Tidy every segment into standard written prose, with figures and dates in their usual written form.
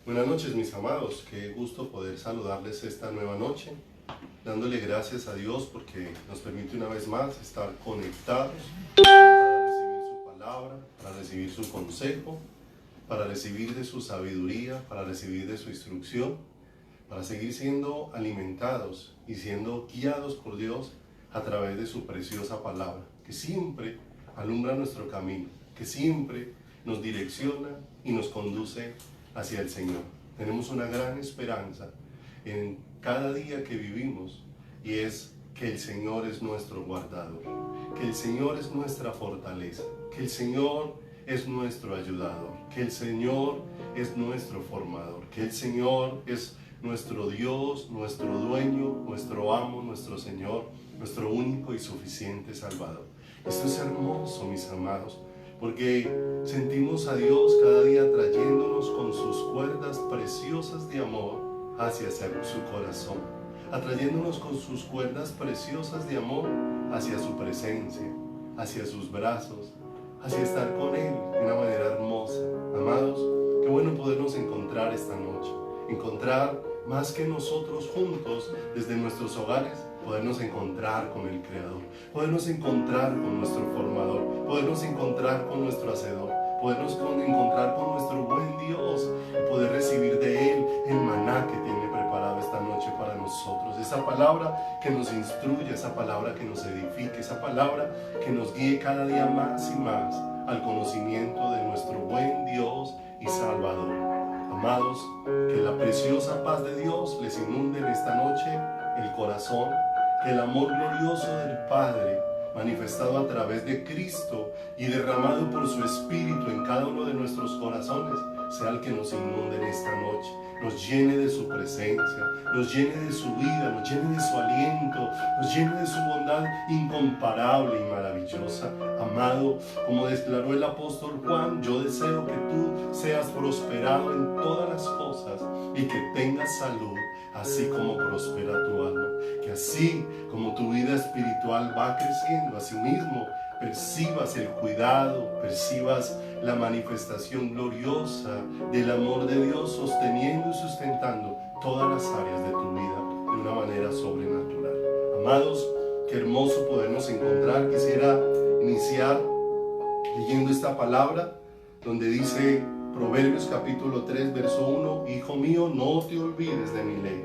Buenas noches, mis amados. Qué gusto poder saludarles esta nueva noche, dándole gracias a Dios porque nos permite una vez más estar conectados para recibir su palabra, para recibir su consejo, para recibir de su sabiduría, para recibir de su instrucción, para seguir siendo alimentados y siendo guiados por Dios a través de su preciosa palabra, que siempre alumbra nuestro camino, que siempre nos direcciona y nos conduce hacia el Señor. Tenemos una gran esperanza en cada día que vivimos y es que el Señor es nuestro guardador, que el Señor es nuestra fortaleza, que el Señor es nuestro ayudador, que el Señor es nuestro formador, que el Señor es nuestro Dios, nuestro dueño, nuestro amo, nuestro Señor, nuestro único y suficiente Salvador. Esto es hermoso, mis amados, porque sentimos a Dios cada día trayéndonos con sus cuerdas preciosas de amor hacia su corazón, atrayéndonos con sus cuerdas preciosas de amor hacia su presencia, hacia sus brazos, hacia estar con Él de una manera hermosa. Amados, qué bueno podernos encontrar esta noche, encontrar más que nosotros juntos desde nuestros hogares, podernos encontrar con el Creador, podernos encontrar con nuestro Formador, podernos encontrar con nuestro Hacedor, podernos encontrar con nuestro buen Dios y poder recibir de Él el maná que tiene preparado esta noche para nosotros. Esa palabra que nos instruye, esa palabra que nos edifique, esa palabra que nos guíe cada día más y más al conocimiento de nuestro buen Dios y Salvador. Amados, que la preciosa paz de Dios les inunde en esta noche el corazón, que el amor glorioso del Padre, manifestado a través de Cristo y derramado por su Espíritu en cada uno de nuestros corazones, sea el que nos inunde en esta noche, nos llene de su presencia, nos llene de su vida, nos llene de su aliento, nos llene de su bondad incomparable y maravillosa. Amado, como declaró el apóstol Juan, yo deseo que tú seas prosperado en todas las cosas y que tengas salud, así como prospera tu alma. Que así como tu vida espiritual va creciendo, asimismo percibas el cuidado, percibas la manifestación gloriosa del amor de Dios sosteniendo y sustentando todas las áreas de tu vida de una manera sobrenatural. Amados, qué hermoso podernos encontrar. Quisiera iniciar leyendo esta palabra donde dice Proverbios capítulo 3 verso 1: Hijo mío, no te olvides de mi ley,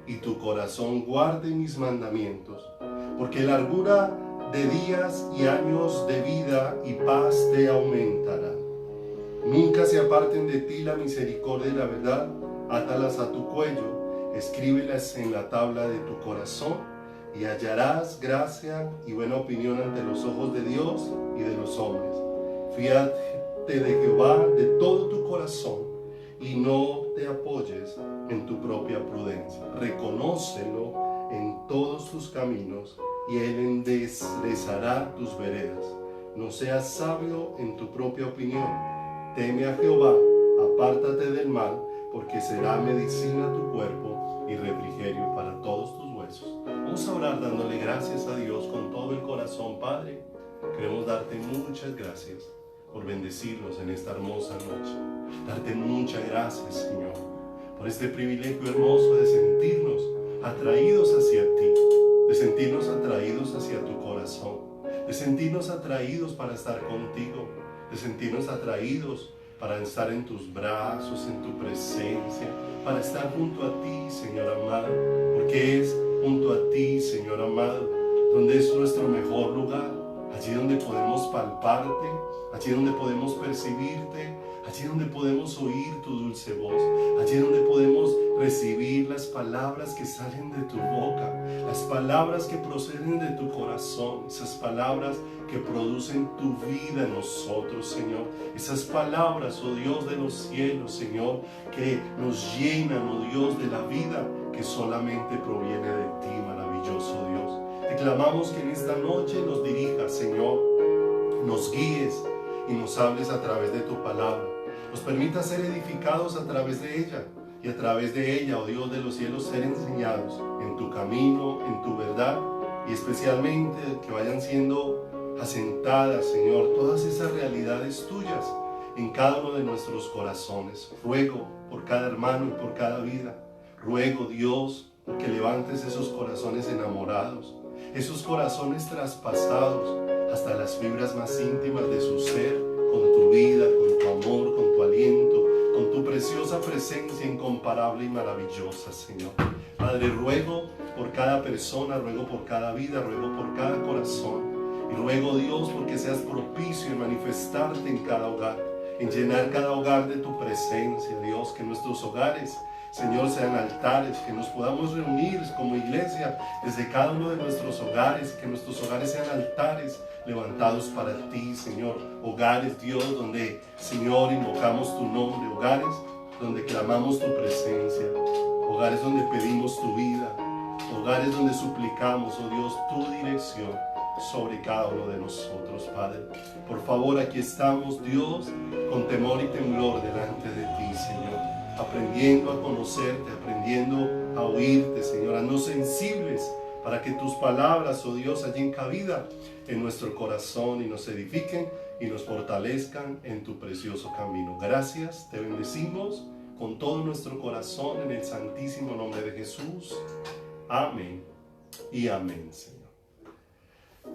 y tu corazón guarde mis mandamientos, porque largura de días y años de vida y paz te aumentarán. Nunca se aparten de ti la misericordia y la verdad, átalas a tu cuello, escríbelas en la tabla de tu corazón, y hallarás gracia y buena opinión ante los ojos de Dios y de los hombres. Fíate de Jehová de todo tu corazón, y no te apoyes en tu propia prudencia. Reconócelo en todos tus caminos, y Él enderezará tus veredas. No seas sabio en tu propia opinión. Teme a Jehová, apártate del mal, porque será medicina a tu cuerpo y refrigerio para todos tus huesos. Vamos a orar dándole gracias a Dios con todo el corazón. Padre, queremos darte muchas gracias por bendecirnos en esta hermosa noche. Darte muchas gracias, Señor, por este privilegio hermoso de sentirnos atraídos hacia ti, de sentirnos atraídos hacia tu corazón, de sentirnos atraídos para estar contigo, de sentirnos atraídos para estar en tus brazos, en tu presencia, para estar junto a ti, Señor amado, porque es junto a ti, Señor amado, donde es nuestro mejor lugar, allí donde podemos palparte, allí donde podemos percibirte, allí donde podemos oír tu dulce voz, allí donde podemos recibir las palabras que salen de tu boca, las palabras que proceden de tu corazón, esas palabras que producen tu vida en nosotros, Señor, esas palabras, oh Dios de los cielos, Señor, que nos llenan, oh Dios, de la vida que solamente proviene de ti, maravilloso Dios. Te clamamos que en esta noche nos dirijas, Señor, nos guíes y nos hables a través de tu palabra. Nos permitas ser edificados a través de ella, y a través de ella, oh Dios de los cielos, ser enseñados en tu camino, en tu verdad, y especialmente que vayan siendo asentadas, Señor, todas esas realidades tuyas en cada uno de nuestros corazones. Ruego por cada hermano y por cada vida. Ruego, Dios, que levantes esos corazones enamorados, esos corazones traspasados hasta las fibras más íntimas de su ser, con tu vida, con tu amor, con tu aliento, con tu preciosa presencia incomparable y maravillosa, Señor. Padre, ruego por cada persona, ruego por cada vida, ruego por cada corazón. Y ruego, Dios, porque seas propicio en manifestarte en cada hogar, en llenar cada hogar de tu presencia, Dios, que nuestros hogares, Señor, sean altares, que nos podamos reunir como iglesia desde cada uno de nuestros hogares, que nuestros hogares sean altares levantados para ti, Señor. Hogares, Dios, donde, Señor, invocamos tu nombre, hogares donde clamamos tu presencia, hogares donde pedimos tu vida, hogares donde suplicamos, oh Dios, tu dirección sobre cada uno de nosotros, Padre. Por favor, aquí estamos, Dios, con temor y temblor delante de ti, Señor, aprendiendo a conocerte, aprendiendo a oírte, Señor, a no sensibles, para que tus palabras, oh Dios, hallen cabida en nuestro corazón y nos edifiquen y nos fortalezcan en tu precioso camino. Gracias, te bendecimos con todo nuestro corazón en el santísimo nombre de Jesús. Amén y amén, Señor.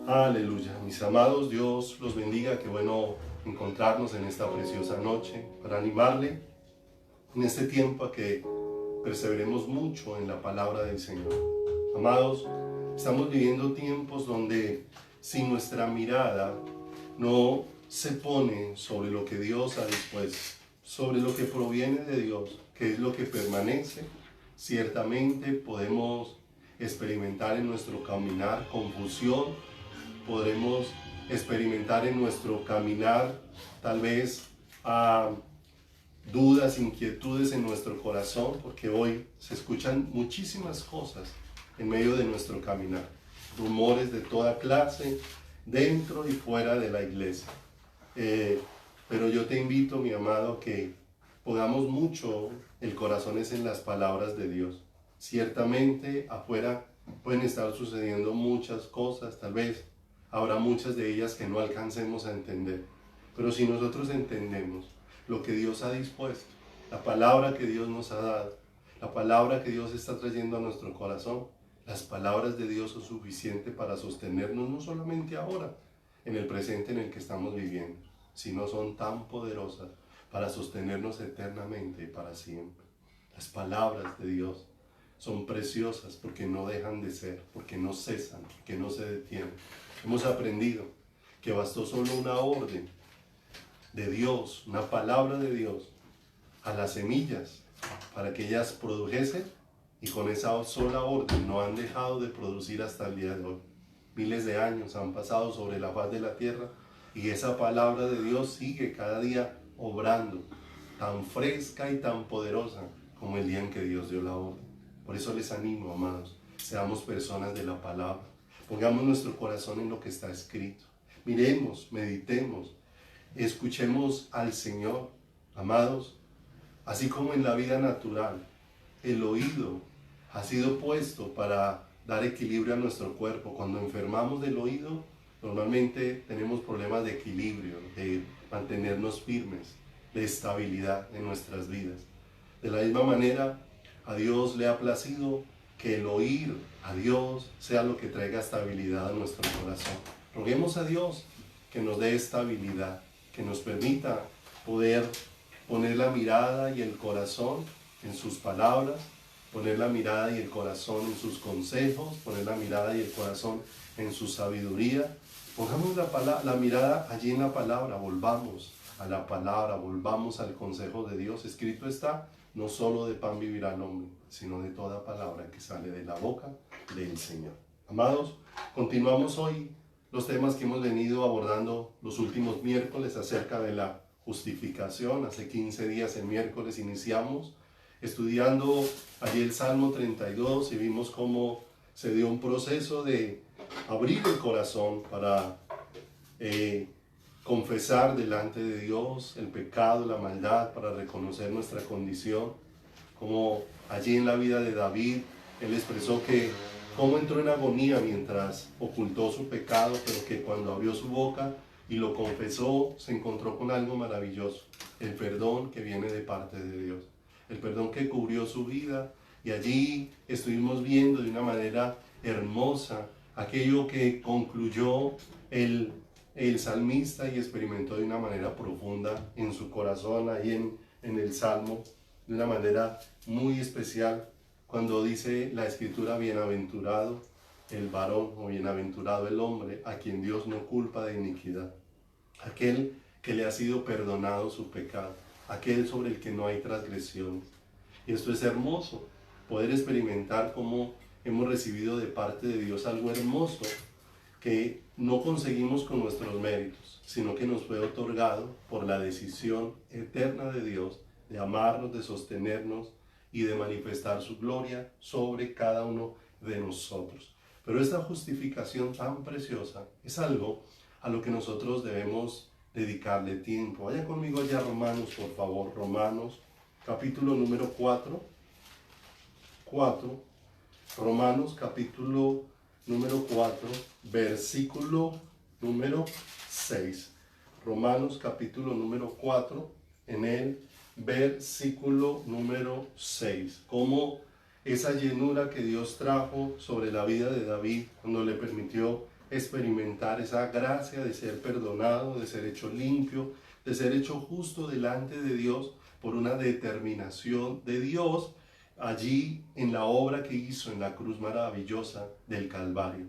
Aleluya. Mis amados, Dios los bendiga. Qué bueno encontrarnos en esta preciosa noche para animarle en este tiempo a que perseveremos mucho en la palabra del Señor. Amados, estamos viviendo tiempos donde si nuestra mirada no se pone sobre lo que Dios ha dispuesto, sobre lo que proviene de Dios, que es lo que permanece, ciertamente podemos experimentar en nuestro caminar confusión, podremos experimentar en nuestro caminar tal vez dudas, inquietudes en nuestro corazón, porque hoy se escuchan muchísimas cosas en medio de nuestro caminar, rumores de toda clase, dentro y fuera de la iglesia. Pero yo te invito, mi amado, que pongamos mucho el corazón en las palabras de Dios. Ciertamente afuera pueden estar sucediendo muchas cosas, tal vez habrá muchas de ellas que no alcancemos a entender, pero si nosotros entendemos lo que Dios ha dispuesto, la palabra que Dios nos ha dado, la palabra que Dios está trayendo a nuestro corazón, las palabras de Dios son suficientes para sostenernos no solamente ahora, en el presente en el que estamos viviendo, sino son tan poderosas para sostenernos eternamente y para siempre. Las palabras de Dios son preciosas porque no dejan de ser, porque no cesan, porque no se detienen. Hemos aprendido que bastó solo una orden de Dios, una palabra de Dios a las semillas para que ellas produjesen, y con esa sola orden no han dejado de producir hasta el día de hoy. Miles de años han pasado sobre la faz de la tierra y esa palabra de Dios sigue cada día obrando, tan fresca y tan poderosa como el día en que Dios dio la orden. Por eso les animo, amados, seamos personas de la palabra, pongamos nuestro corazón en lo que está escrito, miremos, meditemos, escuchemos al Señor. Amados, así como en la vida natural, el oído ha sido puesto para dar equilibrio a nuestro cuerpo. Cuando enfermamos del oído, normalmente tenemos problemas de equilibrio, de mantenernos firmes, de estabilidad en nuestras vidas. De la misma manera, a Dios le ha placido que el oír a Dios sea lo que traiga estabilidad a nuestro corazón. Roguemos a Dios que nos dé estabilidad, que nos permita poder poner la mirada y el corazón en sus palabras, poner la mirada y el corazón en sus consejos, poner la mirada y el corazón en su sabiduría. Pongamos la mirada allí en la palabra, volvamos a la palabra, volvamos al consejo de Dios. Escrito está, no solo de pan vivirá el hombre, sino de toda palabra que sale de la boca del Señor. Amados, continuamos hoy los temas que hemos venido abordando los últimos miércoles acerca de la justificación. Hace 15 días, el miércoles, iniciamos estudiando allí el Salmo 32 y vimos cómo se dio un proceso de abrir el corazón para confesar delante de Dios el pecado, la maldad, para reconocer nuestra condición. Como allí en la vida de David, él expresó que cómo entró en agonía mientras ocultó su pecado, pero que cuando abrió su boca y lo confesó, se encontró con algo maravilloso, el perdón que viene de parte de Dios, el perdón que cubrió su vida, y allí estuvimos viendo de una manera hermosa aquello que concluyó el salmista y experimentó de una manera profunda en su corazón, ahí en el Salmo, de una manera muy especial, cuando dice la Escritura: bienaventurado el varón o bienaventurado el hombre a quien Dios no culpa de iniquidad, aquel que le ha sido perdonado su pecado, aquel sobre el que no hay transgresiones. Y esto es hermoso, poder experimentar cómo hemos recibido de parte de Dios algo hermoso que no conseguimos con nuestros méritos, sino que nos fue otorgado por la decisión eterna de Dios de amarnos, de sostenernos y de manifestar su gloria sobre cada uno de nosotros. Pero esta justificación tan preciosa es algo a lo que nosotros debemos dedicarle tiempo. Vaya conmigo allá a Romanos, por favor. Romanos, capítulo número 4. Romanos, capítulo número 4, versículo número 6. Romanos, capítulo número 4, en el versículo número 6. Como esa llenura que Dios trajo sobre la vida de David cuando le permitió experimentar esa gracia de ser perdonado, de ser hecho limpio, de ser hecho justo delante de Dios por una determinación de Dios allí en la obra que hizo en la cruz maravillosa del Calvario,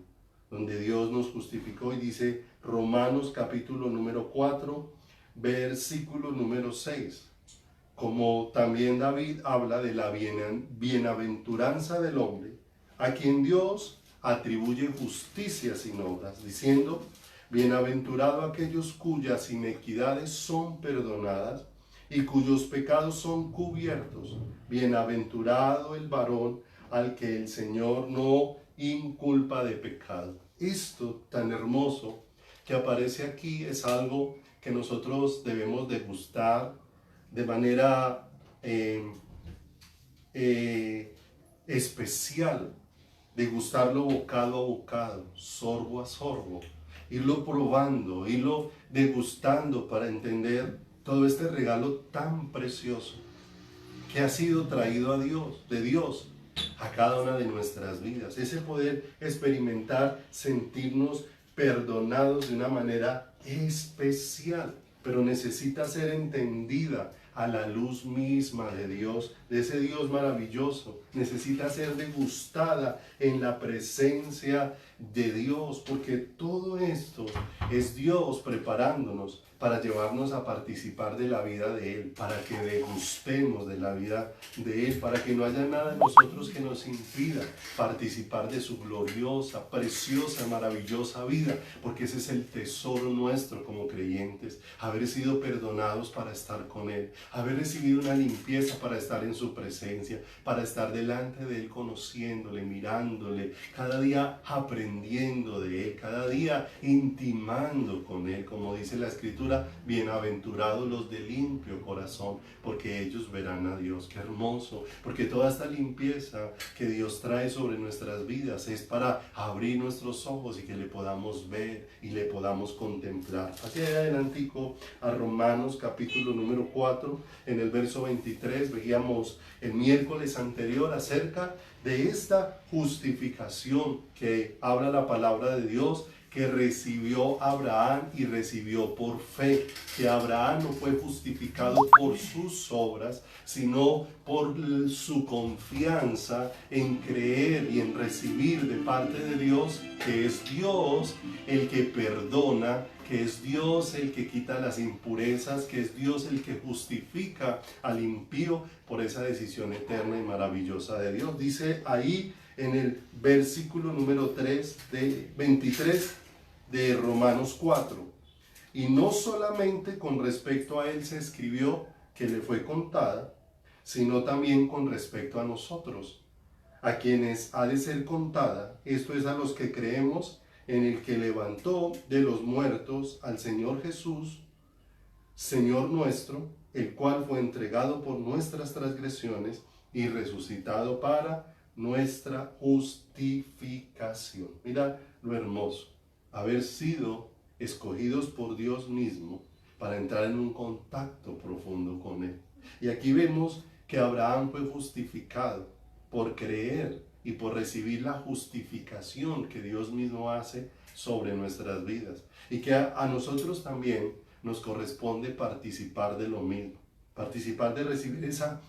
donde Dios nos justificó. Y dice Romanos capítulo número 4, versículo número 6. Como también David habla de la bienaventuranza del hombre, a quien Dios atribuye justicia sin obras, diciendo: bienaventurado aquellos cuyas iniquidades son perdonadas y cuyos pecados son cubiertos. Bienaventurado el varón al que el Señor no inculpa de pecado. Esto tan hermoso que aparece aquí es algo que nosotros debemos degustar de manera especial, degustarlo bocado a bocado, sorbo a sorbo, irlo probando, irlo degustando para entender todo este regalo tan precioso que ha sido traído de Dios a cada una de nuestras vidas. Ese poder experimentar, sentirnos perdonados de una manera especial, pero necesita ser entendida a la luz misma de Dios, de ese Dios maravilloso. Necesita ser degustada en la presencia de Dios, porque todo esto es Dios preparándonos para llevarnos a participar de la vida de Él, para que degustemos de la vida de Él, para que no haya nada en nosotros que nos impida participar de su gloriosa, preciosa, maravillosa vida, porque ese es el tesoro nuestro como creyentes, haber sido perdonados para estar con Él, haber recibido una limpieza para estar en su presencia, para estar delante de Él, conociéndole, mirándole, cada día aprendiendo de Él, cada día intimando con Él, como dice la Escritura: bienaventurados los de limpio corazón, porque ellos verán a Dios. Qué hermoso, porque toda esta limpieza que Dios trae sobre nuestras vidas es para abrir nuestros ojos y que le podamos ver y le podamos contemplar. Hacia adelantico a Romanos capítulo número 4, en el verso 23, veíamos el miércoles anterior acerca de esta justificación que habla la palabra de Dios, que recibió Abraham y recibió por fe, que Abraham no fue justificado por sus obras, sino por su confianza en creer y en recibir de parte de Dios, que es Dios el que perdona, que es Dios el que quita las impurezas, que es Dios el que justifica al impío por esa decisión eterna y maravillosa de Dios. Dice ahí en el versículo número 23 de Romanos 4: y no solamente con respecto a él se escribió que le fue contada, sino también con respecto a nosotros, a quienes ha de ser contada, esto es, a los que creemos en el que levantó de los muertos al Señor Jesús, Señor nuestro, el cual fue entregado por nuestras transgresiones y resucitado para nuestra justificación. Mira lo hermoso, haber sido escogidos por Dios mismo para entrar en un contacto profundo con Él. Y aquí vemos que Abraham fue justificado por creer y por recibir la justificación que Dios mismo hace sobre nuestras vidas. Y que a nosotros también nos corresponde participar de lo mismo, participar de recibir esa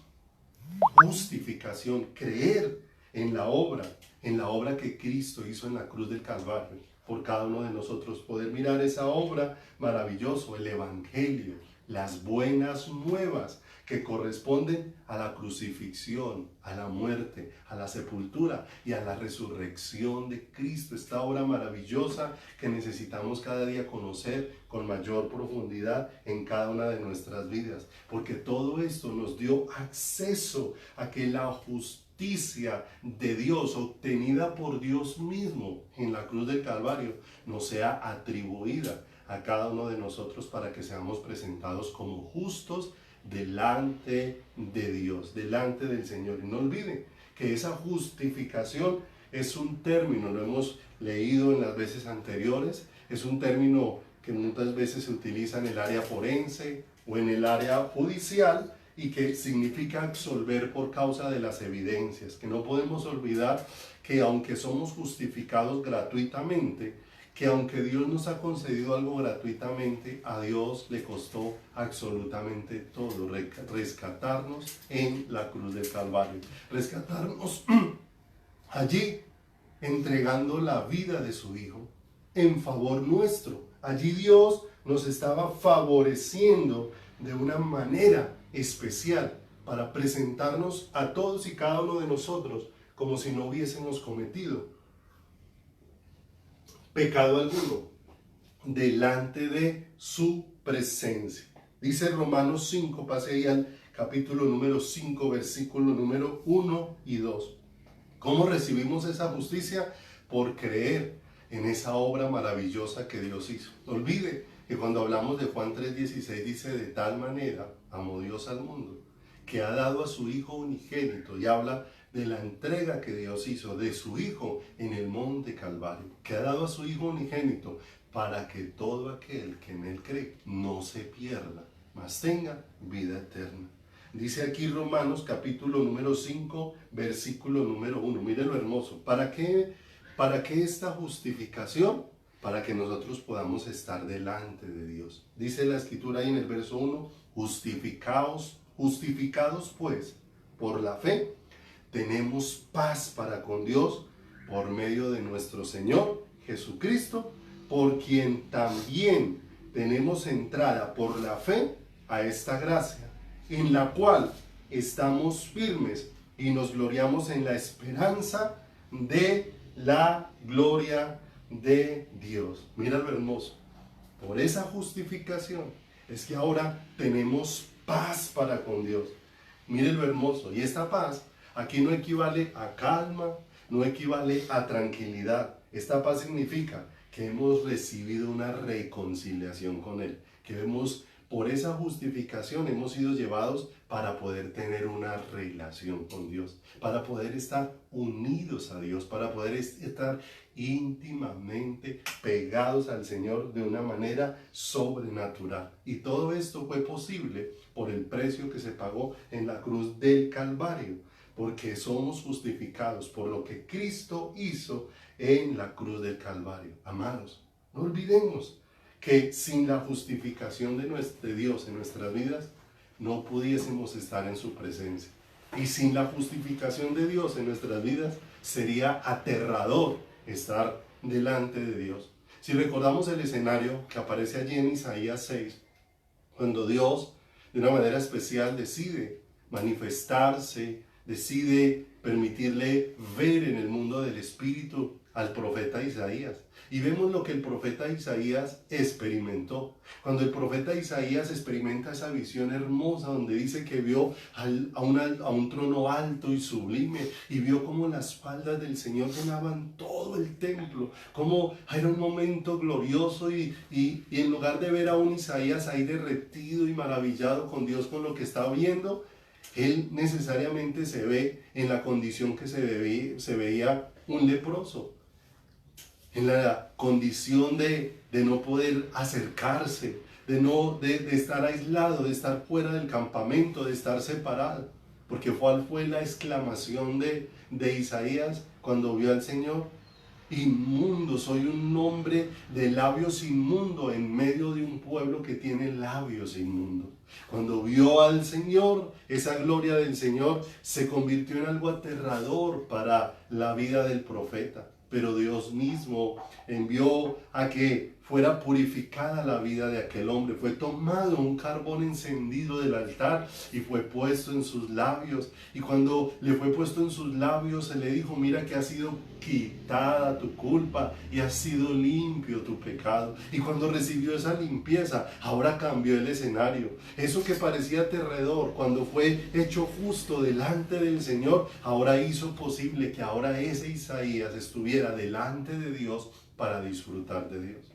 justificación, creer en la obra que Cristo hizo en la cruz del Calvario, por cada uno de nosotros, poder mirar esa obra maravillosa, el Evangelio, las buenas nuevas que corresponden a la crucifixión, a la muerte, a la sepultura y a la resurrección de Cristo. Esta obra maravillosa que necesitamos cada día conocer con mayor profundidad en cada una de nuestras vidas, porque todo esto nos dio acceso a que la justicia de Dios, obtenida por Dios mismo en la cruz del Calvario, nos sea atribuida a cada uno de nosotros para que seamos presentados como justos delante de Dios, delante del Señor. Y no olviden que esa justificación es un término, lo hemos leído en las veces anteriores, es un término que muchas veces se utiliza en el área forense o en el área judicial, y que significa absolver por causa de las evidencias, que no podemos olvidar que aunque somos justificados gratuitamente, que aunque Dios nos ha concedido algo gratuitamente, a Dios le costó absolutamente todo, rescatarnos en la cruz del Calvario, rescatarnos allí entregando la vida de su Hijo en favor nuestro. Allí Dios nos estaba favoreciendo de una manera especial para presentarnos a todos y cada uno de nosotros como si no hubiésemos cometido pecado alguno delante de su presencia. Dice Romanos 5, pase ahí al capítulo número 5, versículo número 1 y 2. ¿Cómo recibimos esa justicia? Por creer en esa obra maravillosa que Dios hizo. No olvide que cuando hablamos de Juan 3:16 dice: de tal manera amó Dios al mundo, que ha dado a su Hijo unigénito, y habla de la entrega que Dios hizo de su Hijo en el monte Calvario, que ha dado a su Hijo unigénito para que todo aquel que en Él cree no se pierda, mas tenga vida eterna. Dice aquí Romanos capítulo número 5, versículo número 1. Mire lo hermoso. ¿Para qué esta justificación? Para que nosotros podamos estar delante de Dios. Dice la Escritura ahí en el verso 1: justificados pues por la fe, tenemos paz para con Dios por medio de nuestro Señor Jesucristo, por quien también tenemos entrada por la fe a esta gracia, en la cual estamos firmes y nos gloriamos en la esperanza de la gloria de Dios. Mira lo hermoso. Por esa justificación es que ahora tenemos paz para con Dios. Mire lo hermoso. Y esta paz aquí no equivale a calma, no equivale a tranquilidad. Esta paz significa que hemos recibido una reconciliación con Él, que por esa justificación hemos sido llevados para poder tener una relación con Dios, para poder estar unidos a Dios, para poder estar íntimamente pegados al Señor de una manera sobrenatural. Y todo esto fue posible por el precio que se pagó en la cruz del Calvario, porque somos justificados por lo que Cristo hizo en la cruz del Calvario. Amados, no olvidemos que sin la justificación de Dios en nuestras vidas, no pudiésemos estar en su presencia. Y sin la justificación de Dios en nuestras vidas, sería aterrador estar delante de Dios. Si recordamos el escenario que aparece allí en Isaías 6, cuando Dios, de una manera especial, decide manifestarse, decide permitirle ver en el mundo del Espíritu al profeta Isaías. Y vemos lo que el profeta Isaías experimentó. Cuando el profeta Isaías experimenta esa visión hermosa donde dice que vio a un trono alto y sublime, y vio como las faldas del Señor llenaban todo el templo, como era un momento glorioso, y en lugar de ver a un Isaías ahí derretido y maravillado con Dios, con lo que estaba viendo, él necesariamente se ve en la condición que se veía un leproso. en la condición de no poder acercarse, de estar aislado, de estar fuera del campamento, de estar separado. Porque ¿cuál fue la exclamación de Isaías cuando vio al Señor? Inmundo, soy un hombre de labios inmundo en medio de un pueblo que tiene labios inmundos. Cuando vio al Señor, esa gloria del Señor se convirtió en algo aterrador para la vida del profeta. Pero Dios mismo envió a que fuera purificada la vida de aquel hombre. Fue tomado un carbón encendido del altar y fue puesto en sus labios. Y cuando le fue puesto en sus labios, se le dijo: mira que ha sido quitada tu culpa y ha sido limpio tu pecado. Y cuando recibió esa limpieza, ahora cambió el escenario. Eso que parecía aterrador, cuando fue hecho justo delante del Señor, ahora hizo posible que ahora ese Isaías estuviera delante de Dios para disfrutar de Dios.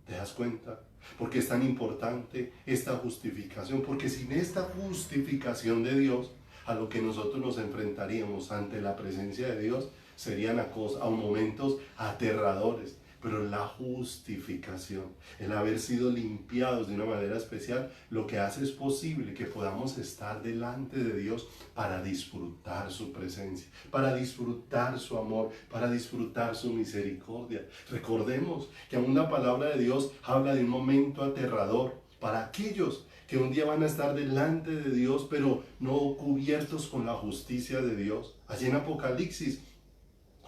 ¿Te das cuenta? Porque es tan importante esta justificación, porque sin esta justificación de Dios, a lo que nosotros nos enfrentaríamos ante la presencia de Dios serían a momentos aterradores. Pero la justificación, el haber sido limpiados de una manera especial, lo que hace es posible que podamos estar delante de Dios para disfrutar su presencia, para disfrutar su amor, para disfrutar su misericordia. Recordemos que aún la palabra de Dios habla de un momento aterrador para aquellos que un día van a estar delante de Dios, pero no cubiertos con la justicia de Dios. Allí en Apocalipsis,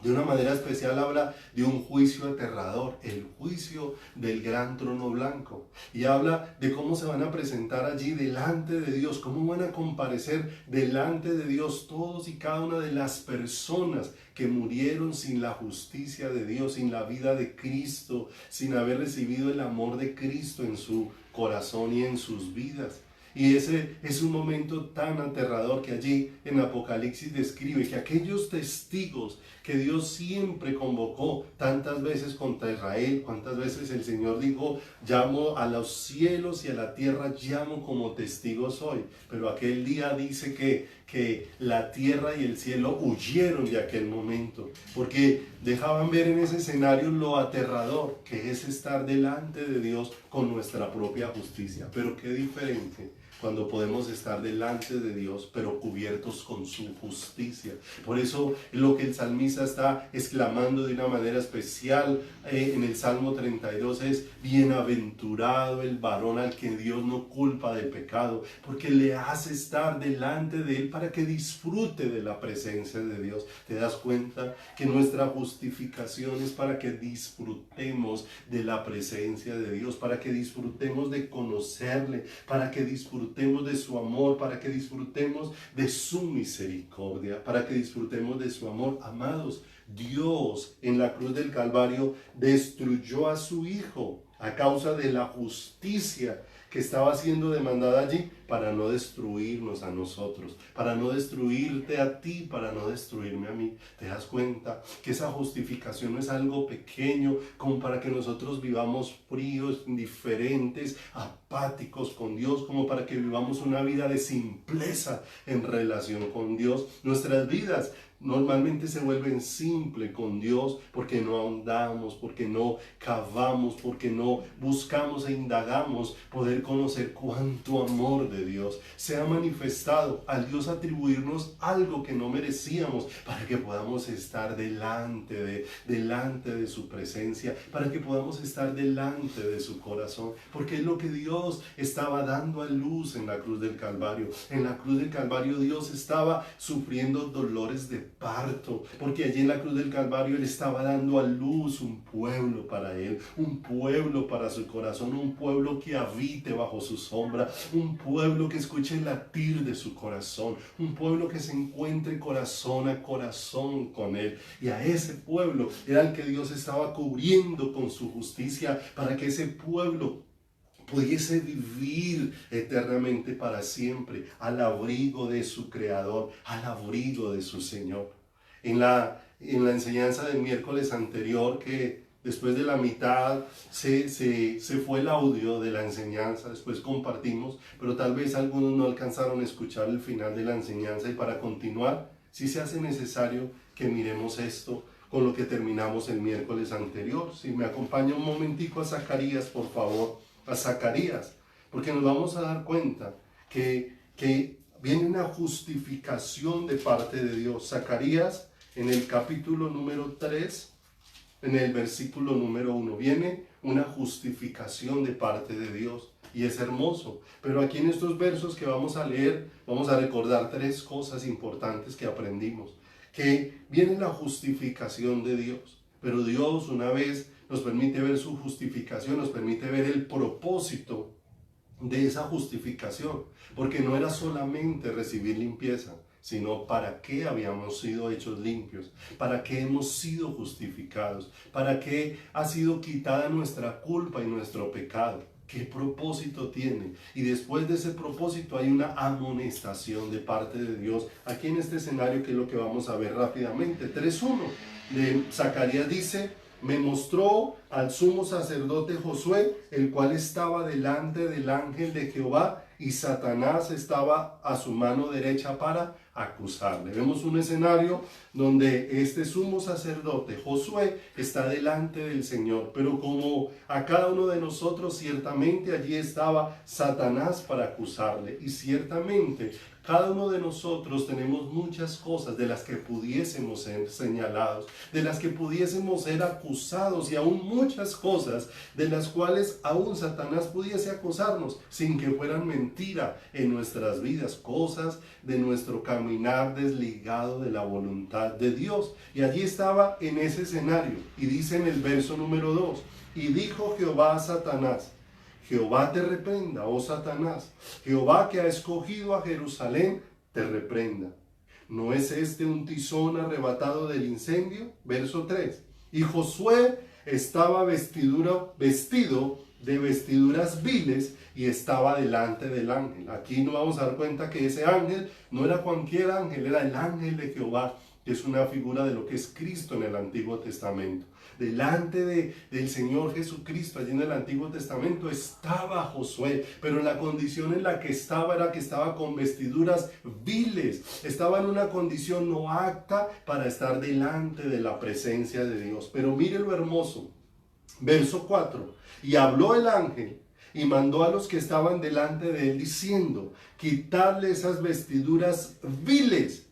de una manera especial habla de un juicio aterrador, el juicio del gran trono blanco. Y habla de cómo se van a presentar allí delante de Dios, cómo van a comparecer delante de Dios todos y cada una de las personas que murieron sin la justicia de Dios, sin la vida de Cristo, sin haber recibido el amor de Cristo en su corazón y en sus vidas. Y ese es un momento tan aterrador que allí en Apocalipsis describe que aquellos testigos que Dios siempre convocó tantas veces contra Israel, cuántas veces el Señor dijo: llamo a los cielos y a la tierra, llamo como testigos hoy. Pero aquel día dice que la tierra y el cielo huyeron de aquel momento, porque dejaban ver en ese escenario lo aterrador que es estar delante de Dios con nuestra propia justicia. Pero qué diferente cuando podemos estar delante de Dios, pero cubiertos con su justicia. Por eso lo que el salmista está exclamando de una manera especial en el Salmo 32 es: bienaventurado el varón al que Dios no culpa de pecado, porque le hace estar delante de Él para que disfrute de la presencia de Dios. ¿Te das cuenta que nuestra justificación es para que disfrutemos de la presencia de Dios, para que disfrutemos de conocerle, para que disfrutemos de su amor, para que disfrutemos de su misericordia, para que disfrutemos de su amor? Amados, Dios en la cruz del Calvario destruyó a su Hijo a causa de la justicia que estaba siendo demandada allí, para no destruirnos a nosotros, para no destruirte a ti, para no destruirme a mí. ¿Te das cuenta que esa justificación no es algo pequeño como para que nosotros vivamos fríos, indiferentes, apáticos con Dios, como para que vivamos una vida de simpleza en relación con Dios? Nuestras vidas normalmente se vuelven simples con Dios porque no ahondamos, porque no cavamos, porque no buscamos e indagamos poder conocer cuánto amor de Dios se ha manifestado al Dios atribuirnos algo que no merecíamos, para que podamos estar delante de su presencia, para que podamos estar delante de su corazón, porque es lo que Dios estaba dando a luz en la cruz del Calvario. En la cruz del Calvario Dios estaba sufriendo dolores de parto, porque allí en la cruz del Calvario Él estaba dando a luz un pueblo para Él, un pueblo para su corazón, un pueblo que habite bajo su sombra, un pueblo que escuche el latir de su corazón, un pueblo que se encuentre corazón a corazón con Él. Y a ese pueblo era el que Dios estaba cubriendo con su justicia, para que ese pueblo pudiese vivir eternamente para siempre, al abrigo de su Creador, al abrigo de su Señor. En la enseñanza del miércoles anterior, que después de la mitad se fue el audio de la enseñanza, después compartimos, pero tal vez algunos no alcanzaron a escuchar el final de la enseñanza, y para continuar, sí se hace necesario que miremos esto con lo que terminamos el miércoles anterior. Si me acompaña un momentico a Zacarías, por favor, a Zacarías, porque nos vamos a dar cuenta que viene una justificación de parte de Dios. Zacarías, en el capítulo número 3, en el versículo número 1, viene una justificación de parte de Dios. Y es hermoso. Pero aquí en estos versos que vamos a leer, vamos a recordar 3 cosas importantes que aprendimos. Que viene la justificación de Dios. Pero Dios, una vez nos permite ver su justificación, nos permite ver el propósito de esa justificación. Porque no era solamente recibir limpieza, sino para qué habíamos sido hechos limpios, para qué hemos sido justificados, para qué ha sido quitada nuestra culpa y nuestro pecado. ¿Qué propósito tiene? Y después de ese propósito hay una amonestación de parte de Dios. Aquí en este escenario, que es lo que vamos a ver rápidamente. 3:1 de Zacarías dice: me mostró al sumo sacerdote Josué, el cual estaba delante del ángel de Jehová, y Satanás estaba a su mano derecha para acusarle. Vemos un escenario donde este sumo sacerdote Josué está delante del Señor, pero como a cada uno de nosotros, ciertamente allí estaba Satanás para acusarle. Y ciertamente cada uno de nosotros tenemos muchas cosas de las que pudiésemos ser señalados, de las que pudiésemos ser acusados, y aún muchas cosas de las cuales aún Satanás pudiese acusarnos sin que fueran mentira en nuestras vidas, cosas de nuestro caminar desligado de la voluntad de Dios. Y allí estaba en ese escenario, y dice en el verso número 2: y dijo Jehová a Satanás: Jehová te reprenda, oh Satanás. Jehová, que ha escogido a Jerusalén, te reprenda. ¿No es este un tizón arrebatado del incendio? Verso 3. Y Josué estaba vestido de vestiduras viles, y estaba delante del ángel. Aquí nos vamos a dar cuenta que ese ángel no era cualquier ángel, era el ángel de Jehová, que es una figura de lo que es Cristo en el Antiguo Testamento. Delante del Señor Jesucristo, allí en el Antiguo Testamento, estaba Josué, pero la condición en la que estaba era que estaba con vestiduras viles, estaba en una condición no apta para estar delante de la presencia de Dios. Pero mire lo hermoso, verso 4: y habló el ángel, y mandó a los que estaban delante de él, diciendo: quitarle esas vestiduras viles.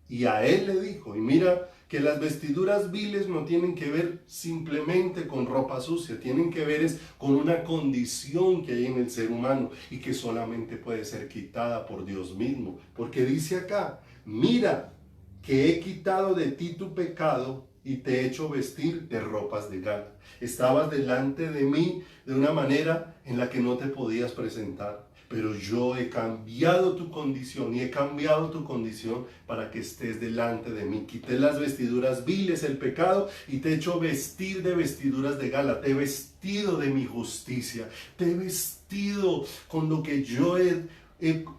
Y a él le dijo, y mira que las vestiduras viles no tienen que ver simplemente con ropa sucia, tienen que ver con una condición que hay en el ser humano, y que solamente puede ser quitada por Dios mismo. Porque dice acá: mira que he quitado de ti tu pecado, y te he hecho vestir de ropas de gala. Estabas delante de mí de una manera en la que no te podías presentar, pero yo he cambiado tu condición, y he cambiado tu condición para que estés delante de mí. Quité las vestiduras viles, el pecado, y te he hecho vestir de vestiduras de gala. Te he vestido de mi justicia, te he vestido con lo que yo he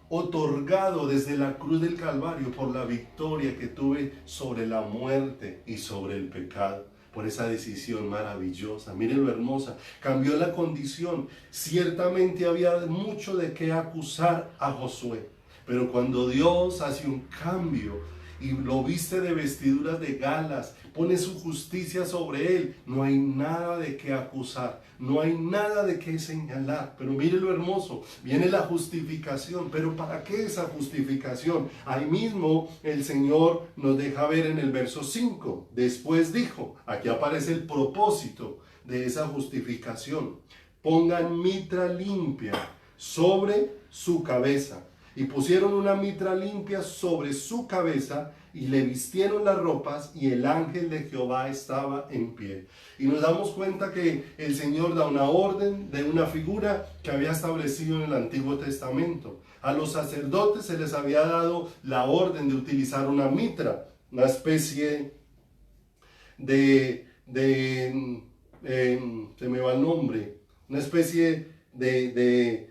otorgado desde la cruz del Calvario, por la victoria que tuve sobre la muerte y sobre el pecado, por esa decisión maravillosa. Miren lo hermosa, cambió la condición. Ciertamente había mucho de qué acusar a Josué, pero cuando Dios hace un cambio y lo viste de vestiduras de galas, pone su justicia sobre él, no hay nada de qué acusar, no hay nada de qué señalar. Pero mire lo hermoso, viene la justificación. ¿Pero para qué esa justificación? Ahí mismo el Señor nos deja ver en el verso 5. Después dijo, aquí aparece el propósito de esa justificación: pongan mitra limpia sobre su cabeza. Y pusieron una mitra limpia sobre su cabeza, y le vistieron las ropas, y el ángel de Jehová estaba en pie. Y nos damos cuenta que el Señor da una orden de una figura que había establecido en el Antiguo Testamento. A los sacerdotes se les había dado la orden de utilizar una mitra, una especie se me va el nombre, una especie de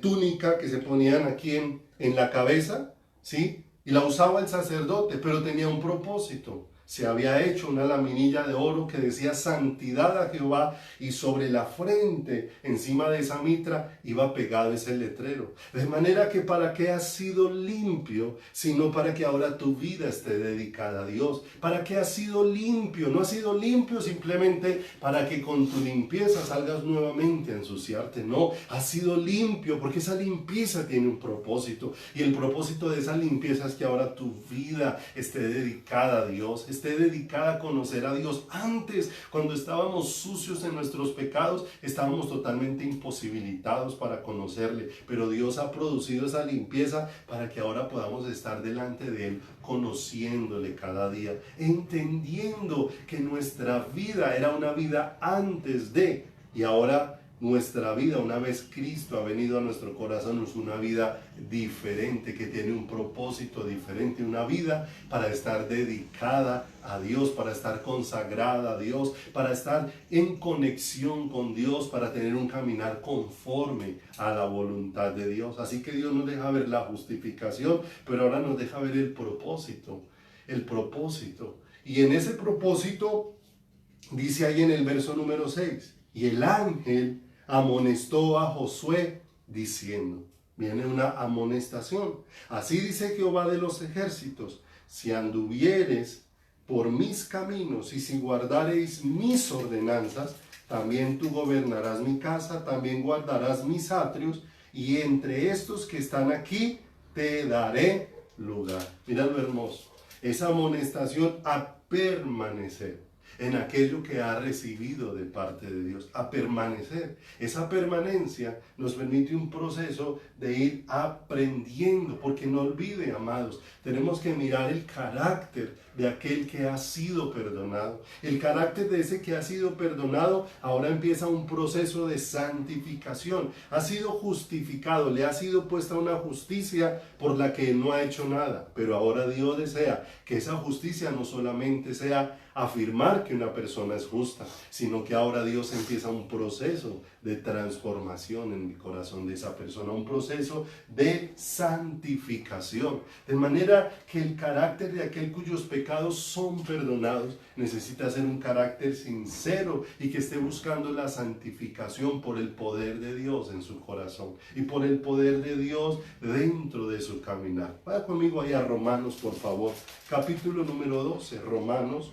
túnica que se ponían aquí en la cabeza, ¿sí? Y la usaba el sacerdote, pero tenía un propósito. se había hecho una laminilla de oro que decía santidad a Jehová, y sobre la frente, encima de esa mitra, iba pegado ese letrero. De manera que para qué has sido limpio, sino para que ahora tu vida esté dedicada a Dios. ¿Para qué has sido limpio? No has sido limpio simplemente para que con tu limpieza salgas nuevamente a ensuciarte. No, has sido limpio porque esa limpieza tiene un propósito. Y el propósito de esa limpieza es que ahora tu vida esté dedicada a Dios, esté dedicada a conocer a Dios. Antes, cuando estábamos sucios en nuestros pecados, estábamos totalmente imposibilitados para conocerle, pero Dios ha producido esa limpieza para que ahora podamos estar delante de Él, conociéndole cada día, entendiendo que nuestra vida era una vida antes de, y ahora nuestra vida, una vez Cristo ha venido a nuestro corazón, es una vida diferente, que tiene un propósito diferente, una vida para estar dedicada a Dios, para estar consagrada a Dios, para estar en conexión con Dios, para tener un caminar conforme a la voluntad de Dios. Así que Dios nos deja ver la justificación, pero ahora nos deja ver el propósito. Y en ese propósito, dice ahí en el verso número 6, y el ángel amonestó a Josué diciendo, viene una amonestación. Así dice Jehová de los ejércitos, si anduvieres por mis caminos y si guardareis mis ordenanzas, también tú gobernarás mi casa, también guardarás mis atrios, y entre estos que están aquí te daré lugar. Mira lo hermoso, esa amonestación a permanecer en aquello que ha recibido de parte de Dios, a permanecer. Esa permanencia nos permite un proceso de ir aprendiendo, porque no olvide, amados, tenemos que mirar el carácter de aquel que ha sido perdonado. El carácter de ese que ha sido perdonado ahora empieza un proceso de santificación. Ha sido justificado, le ha sido puesta una justicia por la que no ha hecho nada, pero ahora Dios desea que esa justicia no solamente sea afirmar que una persona es justa, sino que ahora Dios empieza un proceso de transformación en el corazón de esa persona, un proceso de santificación, de manera que el carácter de aquel cuyos pecados son perdonados necesita ser un carácter sincero y que esté buscando la santificación por el poder de Dios en su corazón y por el poder de Dios dentro de su caminar. Vaya conmigo ahí a Romanos, por favor, capítulo número 12, Romanos.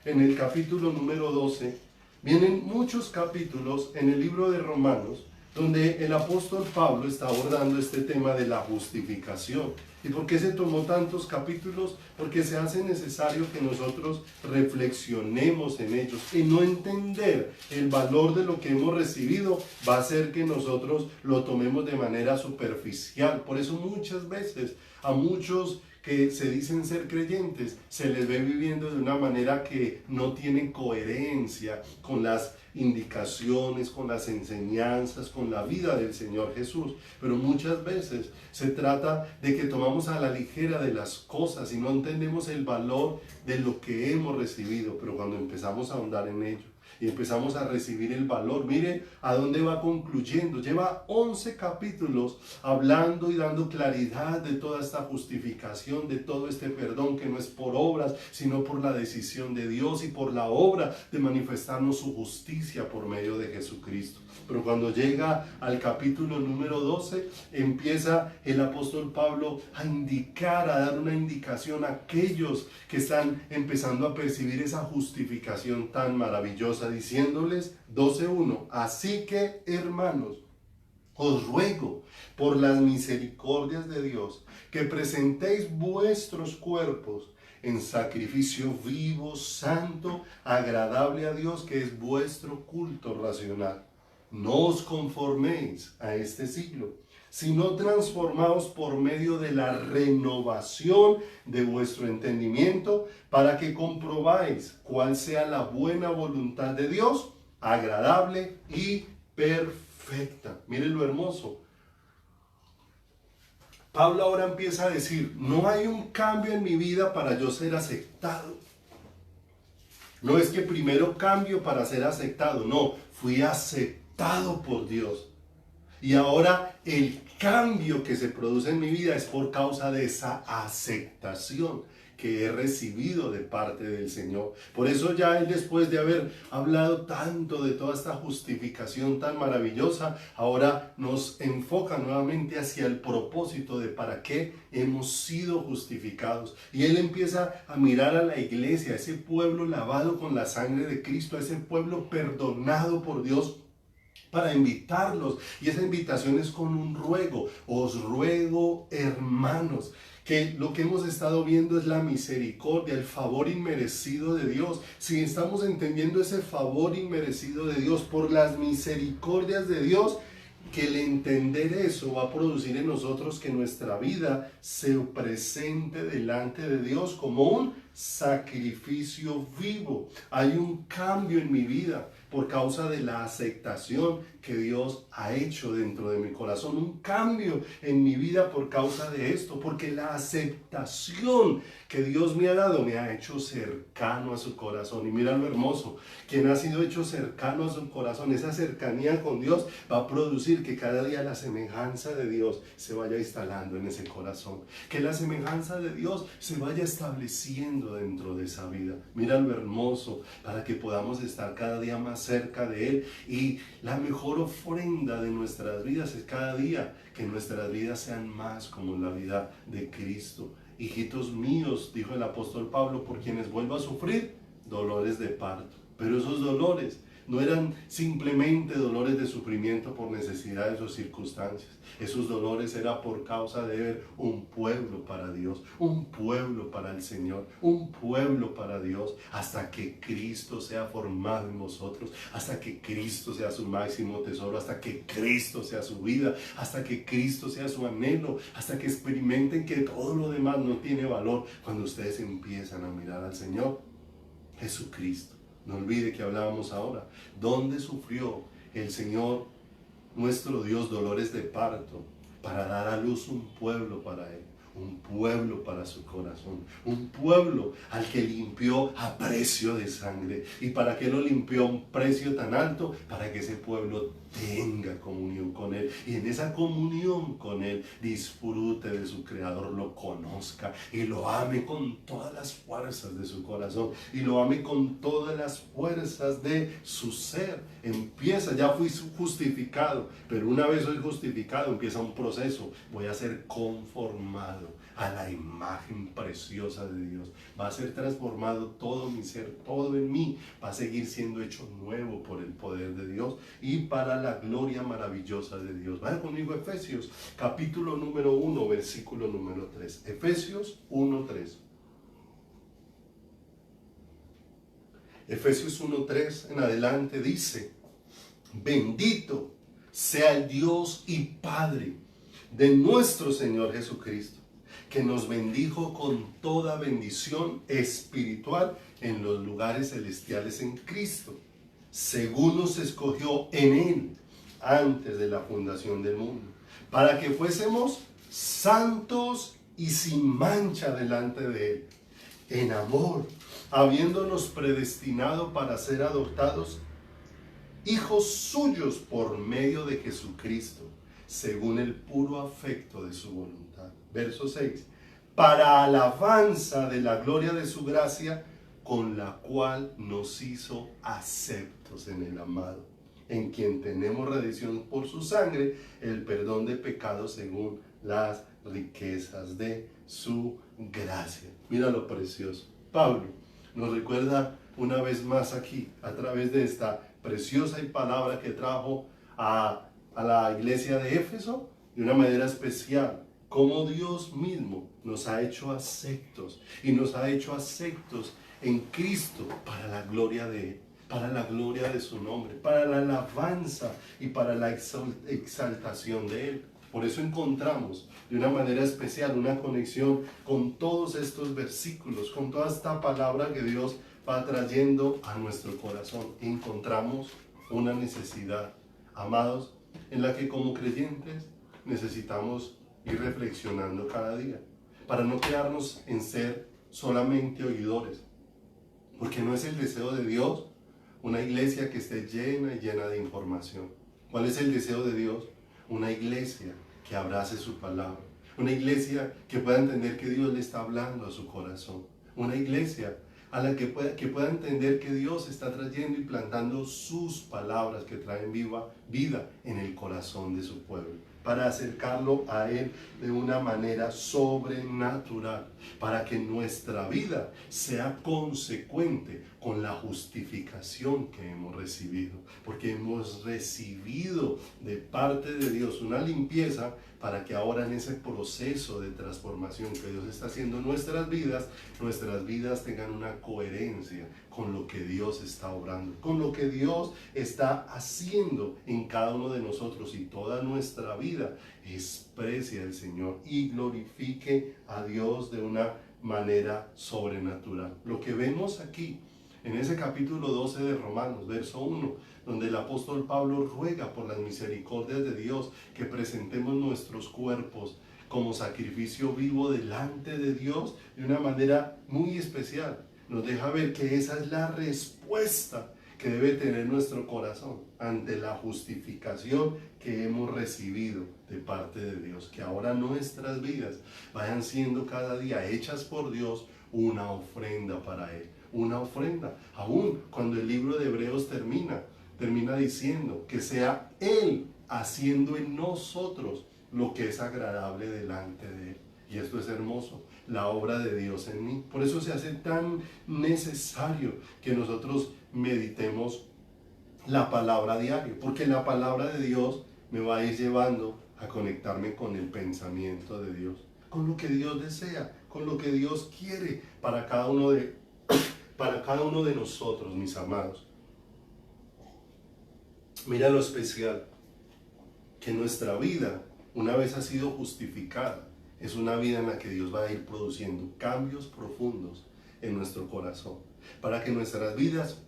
En el capítulo número 12, vienen muchos capítulos en el libro de Romanos donde el apóstol Pablo está abordando este tema de la justificación. ¿Y por qué se tomó tantos capítulos? Porque se hace necesario que nosotros reflexionemos en ellos. Y no entender el valor de lo que hemos recibido va a hacer que nosotros lo tomemos de manera superficial. Por eso muchas veces a muchos que se dicen ser creyentes, se les ve viviendo de una manera que no tiene coherencia con las indicaciones, con las enseñanzas, con la vida del Señor Jesús. Pero muchas veces se trata de que tomamos a la ligera de las cosas y no entendemos el valor de lo que hemos recibido, pero cuando empezamos a ahondar en ello y empezamos a recibir el valor, mire a dónde va concluyendo. Lleva 11 capítulos hablando y dando claridad de toda esta justificación, de todo este perdón que no es por obras, sino por la decisión de Dios y por la obra de manifestarnos su justicia por medio de Jesucristo. Pero cuando llega al capítulo número 12, empieza el apóstol Pablo a indicar, a dar una indicación a aquellos que están empezando a percibir esa justificación tan maravillosa, diciéndoles 12:1, así que hermanos, os ruego por las misericordias de Dios que presentéis vuestros cuerpos en sacrificio vivo, santo, agradable a Dios, que es vuestro culto racional. No os conforméis a este siglo, sino transformaos por medio de la renovación de vuestro entendimiento, para que comprobáis cuál sea la buena voluntad de Dios, agradable y perfecta. Miren lo hermoso. Pablo ahora empieza a decir, no hay un cambio en mi vida para yo ser aceptado. No es que primero cambio para ser aceptado, no, fui aceptado por Dios. Y ahora el cambio que se produce en mi vida es por causa de esa aceptación que he recibido de parte del Señor. Por eso ya Él, después de haber hablado tanto de toda esta justificación tan maravillosa, ahora nos enfoca nuevamente hacia el propósito de para qué hemos sido justificados. Y Él empieza a mirar a la iglesia, a ese pueblo lavado con la sangre de Cristo, a ese pueblo perdonado por Dios, para invitarlos. Y esa invitación es con un ruego. Os ruego, hermanos, que lo que hemos estado viendo es la misericordia, el favor inmerecido de Dios. Si estamos entendiendo ese favor inmerecido de Dios por las misericordias de Dios, que el entender eso va a producir en nosotros que nuestra vida se presente delante de Dios como un sacrificio vivo. Hay un cambio en mi vida por causa de la aceptación que Dios ha hecho dentro de mi corazón. Un cambio en mi vida por causa de esto, porque la aceptación que Dios me ha dado me ha hecho cercano a su corazón. Y mira lo hermoso, quien ha sido hecho cercano a su corazón, esa cercanía con Dios va a producir que cada día la semejanza de Dios se vaya instalando en ese corazón, que la semejanza de Dios se vaya estableciendo dentro de esa vida. Mira lo hermoso, para que podamos estar cada día más cerca de Él. Y la mejor ofrenda de nuestras vidas es cada día que nuestras vidas sean más como la vida de Cristo. Hijitos míos, dijo el apóstol Pablo, por quienes vuelvo a sufrir dolores de parto. Pero esos dolores no eran simplemente dolores de sufrimiento por necesidades o circunstancias. Esos dolores eran por causa de ver un pueblo para Dios, un pueblo para el Señor, un pueblo para Dios, hasta que Cristo sea formado en vosotros, hasta que Cristo sea su máximo tesoro, hasta que Cristo sea su vida, hasta que Cristo sea su anhelo, hasta que experimenten que todo lo demás no tiene valor cuando ustedes empiezan a mirar al Señor Jesucristo. No olvide que hablábamos ahora. ¿Dónde sufrió el Señor, nuestro Dios, dolores de parto para dar a luz un pueblo para Él? Un pueblo para su corazón, un pueblo al que limpió a precio de sangre. ¿Y para qué lo limpió a un precio tan alto? Para que ese pueblo tenga comunión con Él, y en esa comunión con Él disfrute de su Creador, lo conozca y lo ame con todas las fuerzas de su corazón, y lo ame con todas las fuerzas de su ser. Empieza, ya fui justificado, pero una vez soy justificado empieza un proceso. Voy a ser conformado a la imagen preciosa de Dios. Va a ser transformado todo mi ser, todo en mí va a seguir siendo hecho nuevo por el poder de Dios y para la gloria maravillosa de Dios. Vaya conmigo a Efesios, capítulo número 1, versículo número 3. Efesios 1, 3. Efesios 1:3 en adelante dice: bendito sea el Dios y Padre de nuestro Señor Jesucristo, que nos bendijo con toda bendición espiritual en los lugares celestiales en Cristo, según nos escogió en Él antes de la fundación del mundo, para que fuésemos santos y sin mancha delante de Él, en amor, habiéndonos predestinado para ser adoptados hijos suyos por medio de Jesucristo, según el puro afecto de su voluntad. Verso 6. Para alabanza de la gloria de su gracia, con la cual nos hizo aceptos en el amado, en quien tenemos redención por su sangre, el perdón de pecados según las riquezas de su gracia. Mira lo precioso. Pablo nos recuerda una vez más aquí, a través de esta preciosa palabra que trajo a la iglesia de Éfeso, de una manera especial, cómo Dios mismo nos ha hecho aceptos, y nos ha hecho aceptos en Cristo para la gloria de Él, para la gloria de su nombre, para la alabanza y para la exaltación de Él. Por eso encontramos de una manera especial una conexión con todos estos versículos, con toda esta palabra que Dios va trayendo a nuestro corazón. Encontramos una necesidad, amados, en la que como creyentes necesitamos ir reflexionando cada día, para no quedarnos en ser solamente oidores, porque no es el deseo de Dios una iglesia que esté llena y llena de información. ¿Cuál es el deseo de Dios? Una iglesia que abrace su palabra. Una iglesia que pueda entender que Dios le está hablando a su corazón. Una iglesia a la que pueda entender que Dios está trayendo y plantando sus palabras que traen vida en el corazón de su pueblo, para acercarlo a Él de una manera sobrenatural, para que nuestra vida sea consecuente con la justificación que hemos recibido, porque hemos recibido de parte de Dios una limpieza para que ahora en ese proceso de transformación que Dios está haciendo en nuestras vidas tengan una coherencia con lo que Dios está obrando, con lo que Dios está haciendo en cada uno de nosotros, y toda nuestra vida exprese al Señor y glorifique a Dios de una manera sobrenatural. Lo que vemos aquí en ese capítulo 12 de Romanos, verso 1, donde el apóstol Pablo ruega por las misericordias de Dios que presentemos nuestros cuerpos como sacrificio vivo delante de Dios de una manera muy especial. Nos deja ver que esa es la respuesta que debe tener nuestro corazón ante la justificación que hemos recibido de parte de Dios. Que ahora nuestras vidas vayan siendo cada día hechas por Dios una ofrenda para Él. Una ofrenda, aún cuando el libro de Hebreos termina diciendo que sea Él haciendo en nosotros lo que es agradable delante de Él. Y esto es hermoso, la obra de Dios en mí. Por eso se hace tan necesario que nosotros meditemos la palabra diario, porque la palabra de Dios me va a ir llevando a conectarme con el pensamiento de Dios, con lo que Dios desea, con lo que Dios quiere para cada uno de nosotros, mis amados. Mira lo especial, que nuestra vida, una vez ha sido justificada, es una vida en la que Dios va a ir produciendo cambios profundos en nuestro corazón, para que nuestras vidas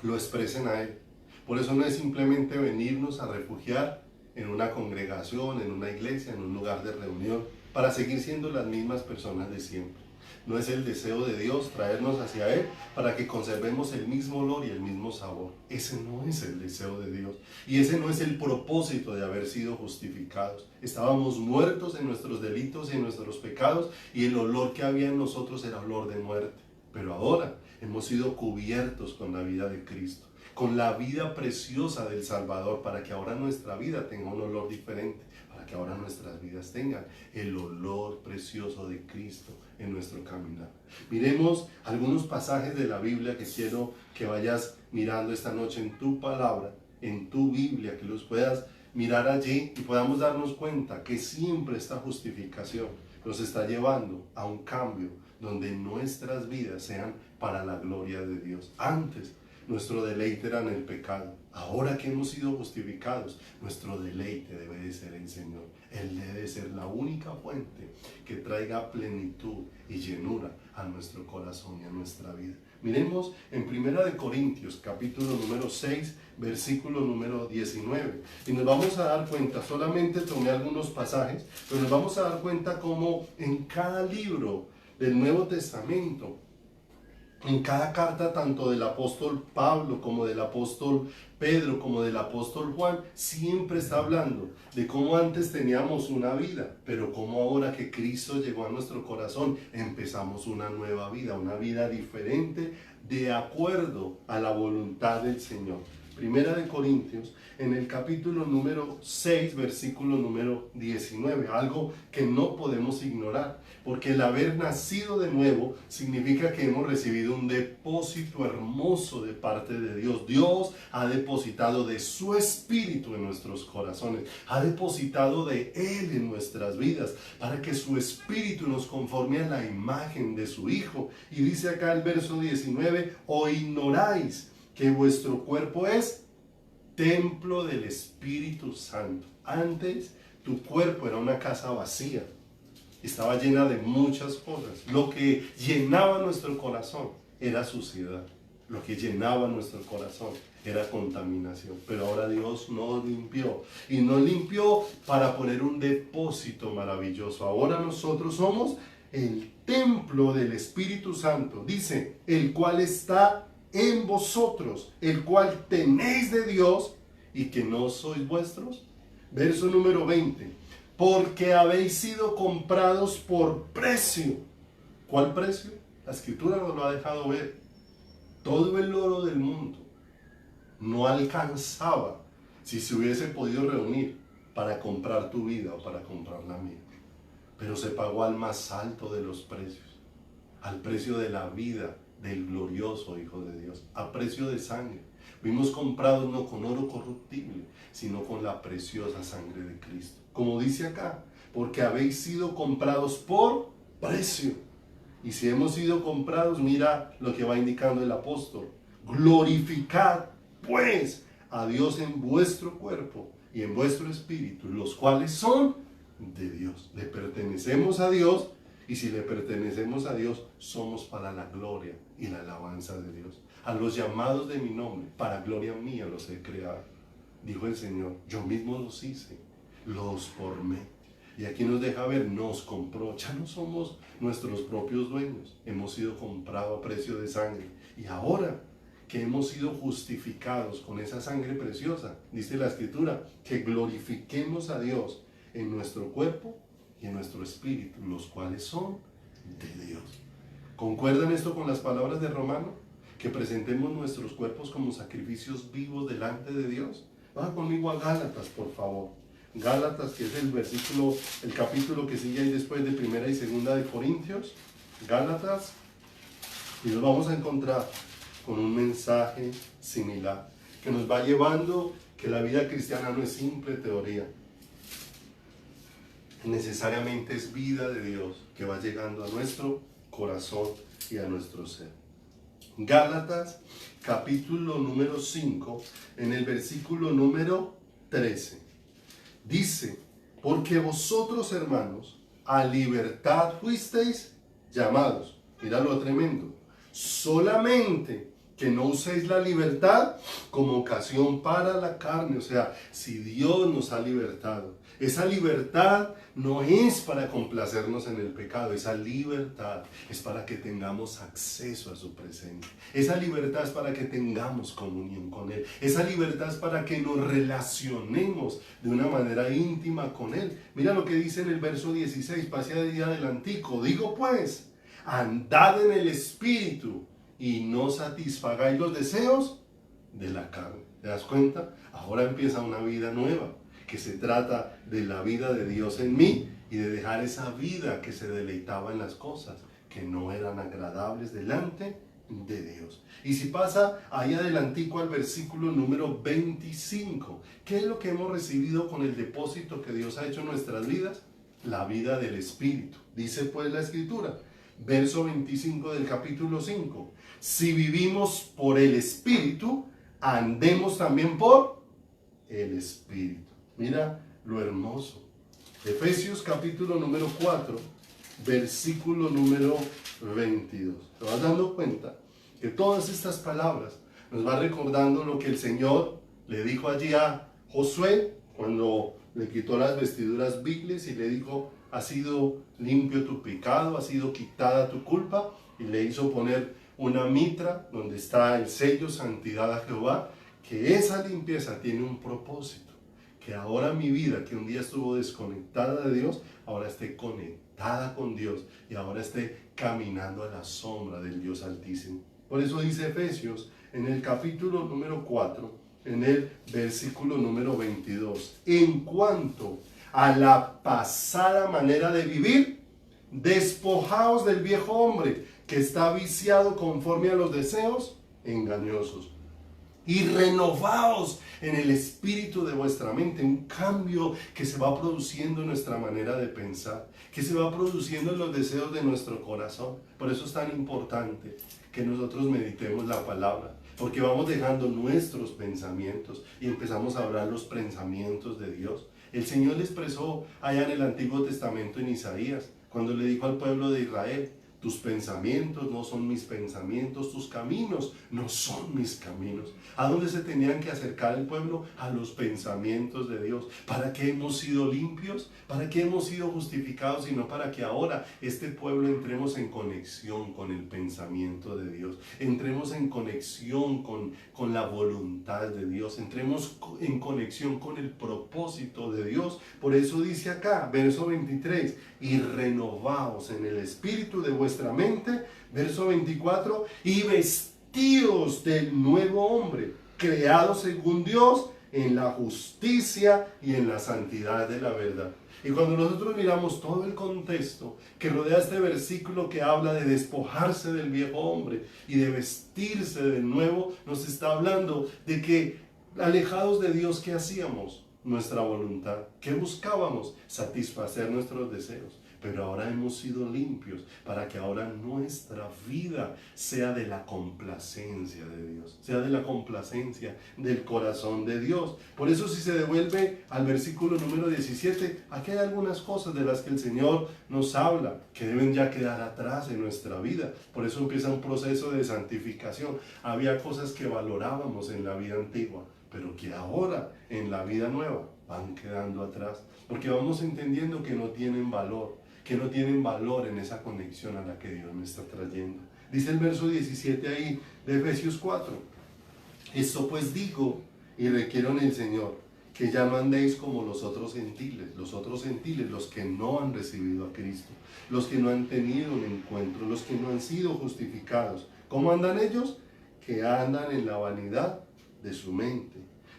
lo expresen a Él. Por eso no es simplemente venirnos a refugiar en una congregación, en una iglesia, en un lugar de reunión, para seguir siendo las mismas personas de siempre. No es el deseo de Dios traernos hacia Él para que conservemos el mismo olor y el mismo sabor. Ese no es el deseo de Dios. Y ese no es el propósito de haber sido justificados. Estábamos muertos en nuestros delitos y en nuestros pecados, y el olor que había en nosotros era olor de muerte. Pero ahora hemos sido cubiertos con la vida de Cristo, con la vida preciosa del Salvador, para que ahora nuestra vida tenga un olor diferente, para que ahora nuestras vidas tengan el olor precioso de Cristo en nuestro caminar. Miremos algunos pasajes de la Biblia que quiero que vayas mirando esta noche en tu palabra, en tu Biblia, que los puedas mirar allí y podamos darnos cuenta que siempre esta justificación nos está llevando a un cambio donde nuestras vidas sean para la gloria de Dios. Antes, nuestro deleite era en el pecado. Ahora que hemos sido justificados, nuestro deleite debe de ser el Señor. Él debe ser la única fuente que traiga plenitud y llenura a nuestro corazón y a nuestra vida. Miremos en 1 Corintios, capítulo número 6, versículo número 19. Y nos vamos a dar cuenta, solamente tomé algunos pasajes, pero nos vamos a dar cuenta cómo en cada libro del Nuevo Testamento, en cada carta, tanto del apóstol Pablo como del apóstol Pedro como del apóstol Juan, siempre está hablando de cómo antes teníamos una vida, pero cómo ahora que Cristo llegó a nuestro corazón empezamos una nueva vida, una vida diferente de acuerdo a la voluntad del Señor. 1 Corintios, en el capítulo número 6, versículo número 19, algo que no podemos ignorar, porque el haber nacido de nuevo significa que hemos recibido un depósito hermoso de parte de Dios. Dios ha depositado de su Espíritu en nuestros corazones, ha depositado de Él en nuestras vidas, para que su Espíritu nos conforme a la imagen de su Hijo. Y dice acá el verso 19, ¿o ignoráis que vuestro cuerpo es templo del Espíritu Santo? Antes tu cuerpo era una casa vacía, estaba llena de muchas cosas. Lo que llenaba nuestro corazón era suciedad, lo que llenaba nuestro corazón era contaminación. Pero ahora Dios nos limpió, y nos limpió para poner un depósito maravilloso. Ahora nosotros somos el templo del Espíritu Santo, dice, el cual está en vosotros, el cual tenéis de Dios y que no sois vuestros. Verso número 20, porque habéis sido comprados por precio. ¿Cuál precio? La Escritura nos lo ha dejado ver. Todo el oro del mundo no alcanzaba si se hubiese podido reunir para comprar tu vida o para comprar la mía. Pero se pagó al más alto de los precios, al precio de la vida del glorioso Hijo de Dios, a precio de sangre. Fuimos comprados no con oro corruptible, sino con la preciosa sangre de Cristo. Como dice acá, porque habéis sido comprados por precio. Y si hemos sido comprados, mira lo que va indicando el apóstol. Glorificad pues a Dios en vuestro cuerpo y en vuestro espíritu, los cuales son de Dios. Le pertenecemos a Dios, y si le pertenecemos a Dios, somos para la gloria y la alabanza de Dios. A los llamados de mi nombre, para gloria mía los he creado. Dijo el Señor, yo mismo los hice, los formé. Y aquí nos deja ver, nos compró. Ya no somos nuestros propios dueños. Hemos sido comprados a precio de sangre. Y ahora que hemos sido justificados con esa sangre preciosa, dice la Escritura, que glorifiquemos a Dios en nuestro cuerpo y en nuestro espíritu, los cuales son de Dios. ¿Concuerdan esto con las palabras de Romano? Que presentemos nuestros cuerpos como sacrificios vivos delante de Dios. Baja conmigo a Gálatas, por favor. Gálatas, que es el capítulo que sigue ahí después de Primera y Segunda de Corintios. Gálatas, y nos vamos a encontrar con un mensaje similar, que nos va llevando que la vida cristiana no es simple teoría. Necesariamente es vida de Dios que va llegando a nuestro corazón y a nuestro ser. Gálatas, capítulo número 5, en el versículo número 13. Dice, porque vosotros, hermanos, a libertad fuisteis llamados. Mira lo tremendo. Solamente que no uséis la libertad como ocasión para la carne. O sea, si Dios nos ha libertado, esa libertad no es para complacernos en el pecado. Esa libertad es para que tengamos acceso a su presencia. Esa libertad es para que tengamos comunión con Él. Esa libertad es para que nos relacionemos de una manera íntima con Él. Mira lo que dice en el verso 16, pase ahí adelantico. Digo pues, andad en el Espíritu y no satisfagáis los deseos de la carne. ¿Te das cuenta? Ahora empieza una vida nueva, que se trata de la vida de Dios en mí y de dejar esa vida que se deleitaba en las cosas que no eran agradables delante de Dios. Y si pasa ahí adelantico al versículo número 25, ¿qué es lo que hemos recibido con el depósito que Dios ha hecho en nuestras vidas? La vida del Espíritu. Dice pues la Escritura, verso 25 del capítulo 5, si vivimos por el Espíritu, andemos también por el Espíritu. Mira lo hermoso. Efesios capítulo número 4, versículo número 22. ¿Te vas dando cuenta? Que todas estas palabras nos va recordando lo que el Señor le dijo allí a Josué cuando le quitó las vestiduras viles y le dijo, ha sido limpio tu pecado, ha sido quitada tu culpa, y le hizo poner una mitra donde está el sello santidad a Jehová, que esa limpieza tiene un propósito, que ahora mi vida, que un día estuvo desconectada de Dios, ahora esté conectada con Dios y ahora esté caminando a la sombra del Dios Altísimo. Por eso dice Efesios en el capítulo número 4, en el versículo número 22, en cuanto a la pasada manera de vivir, despojaos del viejo hombre que está viciado conforme a los deseos engañosos, y renovaos en el espíritu de vuestra mente. Un cambio que se va produciendo en nuestra manera de pensar, que se va produciendo en los deseos de nuestro corazón. Por eso es tan importante que nosotros meditemos la palabra, porque vamos dejando nuestros pensamientos y empezamos a hablar los pensamientos de Dios. El Señor le expresó allá en el Antiguo Testamento en Isaías, cuando le dijo al pueblo de Israel, Tus pensamientos no son mis pensamientos, tus caminos no son mis caminos. ¿A dónde se tenían que acercar el pueblo? A los pensamientos de Dios. ¿Para qué hemos sido limpios? ¿Para qué hemos sido justificados? Sino para que ahora este pueblo entremos en conexión con el pensamiento de Dios. Entremos en conexión con la voluntad de Dios. Entremos en conexión con el propósito de Dios. Por eso dice acá, verso 23, y renovaos en el espíritu de vuestra mente, verso 24, y vestíos del nuevo hombre, creado según Dios en la justicia y en la santidad de la verdad. Y cuando nosotros miramos todo el contexto que rodea este versículo que habla de despojarse del viejo hombre y de vestirse del nuevo, nos está hablando de que alejados de Dios, ¿qué hacíamos? Nuestra voluntad. ¿Qué buscábamos? Satisfacer nuestros deseos. Pero ahora hemos sido limpios para que ahora nuestra vida sea de la complacencia de Dios, sea de la complacencia del corazón de Dios. Por eso, si se devuelve al versículo número 17, aquí hay algunas cosas de las que el Señor nos habla que deben ya quedar atrás en nuestra vida. Por eso empieza un proceso de santificación. Había cosas que valorábamos en la vida antigua, pero que ahora en la vida nueva van quedando atrás, porque vamos entendiendo que no tienen valor, en esa conexión a la que Dios me está trayendo. Dice el verso 17 ahí de Efesios 4, esto pues digo y requiero en el Señor, que ya no andéis como los otros gentiles, los que no han recibido a Cristo, los que no han tenido un encuentro, los que no han sido justificados. ¿Cómo andan ellos? Que andan en la vanidad de su mente,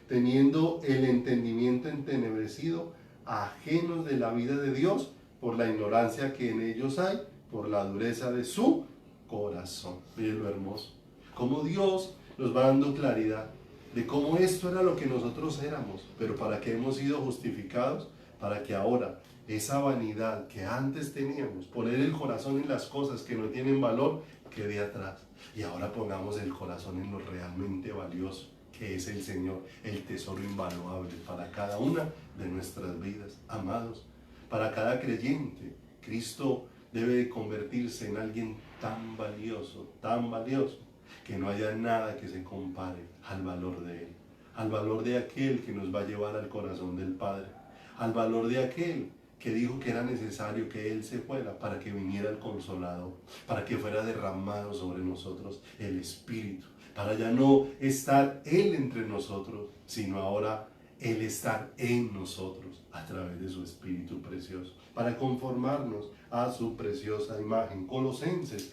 teniendo el entendimiento entenebrecido, ajenos de la vida de Dios, por la ignorancia que en ellos hay, por la dureza de su corazón. Miren lo hermoso, cómo Dios nos va dando claridad de cómo esto era lo que nosotros éramos, pero para que hemos sido justificados, para que ahora esa vanidad que antes teníamos, poner el corazón en las cosas que no tienen valor, quede atrás. Y ahora pongamos el corazón en lo realmente valioso, que es el Señor, el tesoro invaluable para cada una de nuestras vidas. Amados, para cada creyente, Cristo debe de convertirse en alguien tan valioso, que no haya nada que se compare al valor de Él, al valor de aquel que nos va a llevar al corazón del Padre, al valor de aquel que dijo que era necesario que Él se fuera para que viniera el Consolador, para que fuera derramado sobre nosotros el Espíritu, para ya no estar Él entre nosotros, sino ahora Él estar en nosotros a través de su Espíritu precioso, para conformarnos a su preciosa imagen. Colosenses,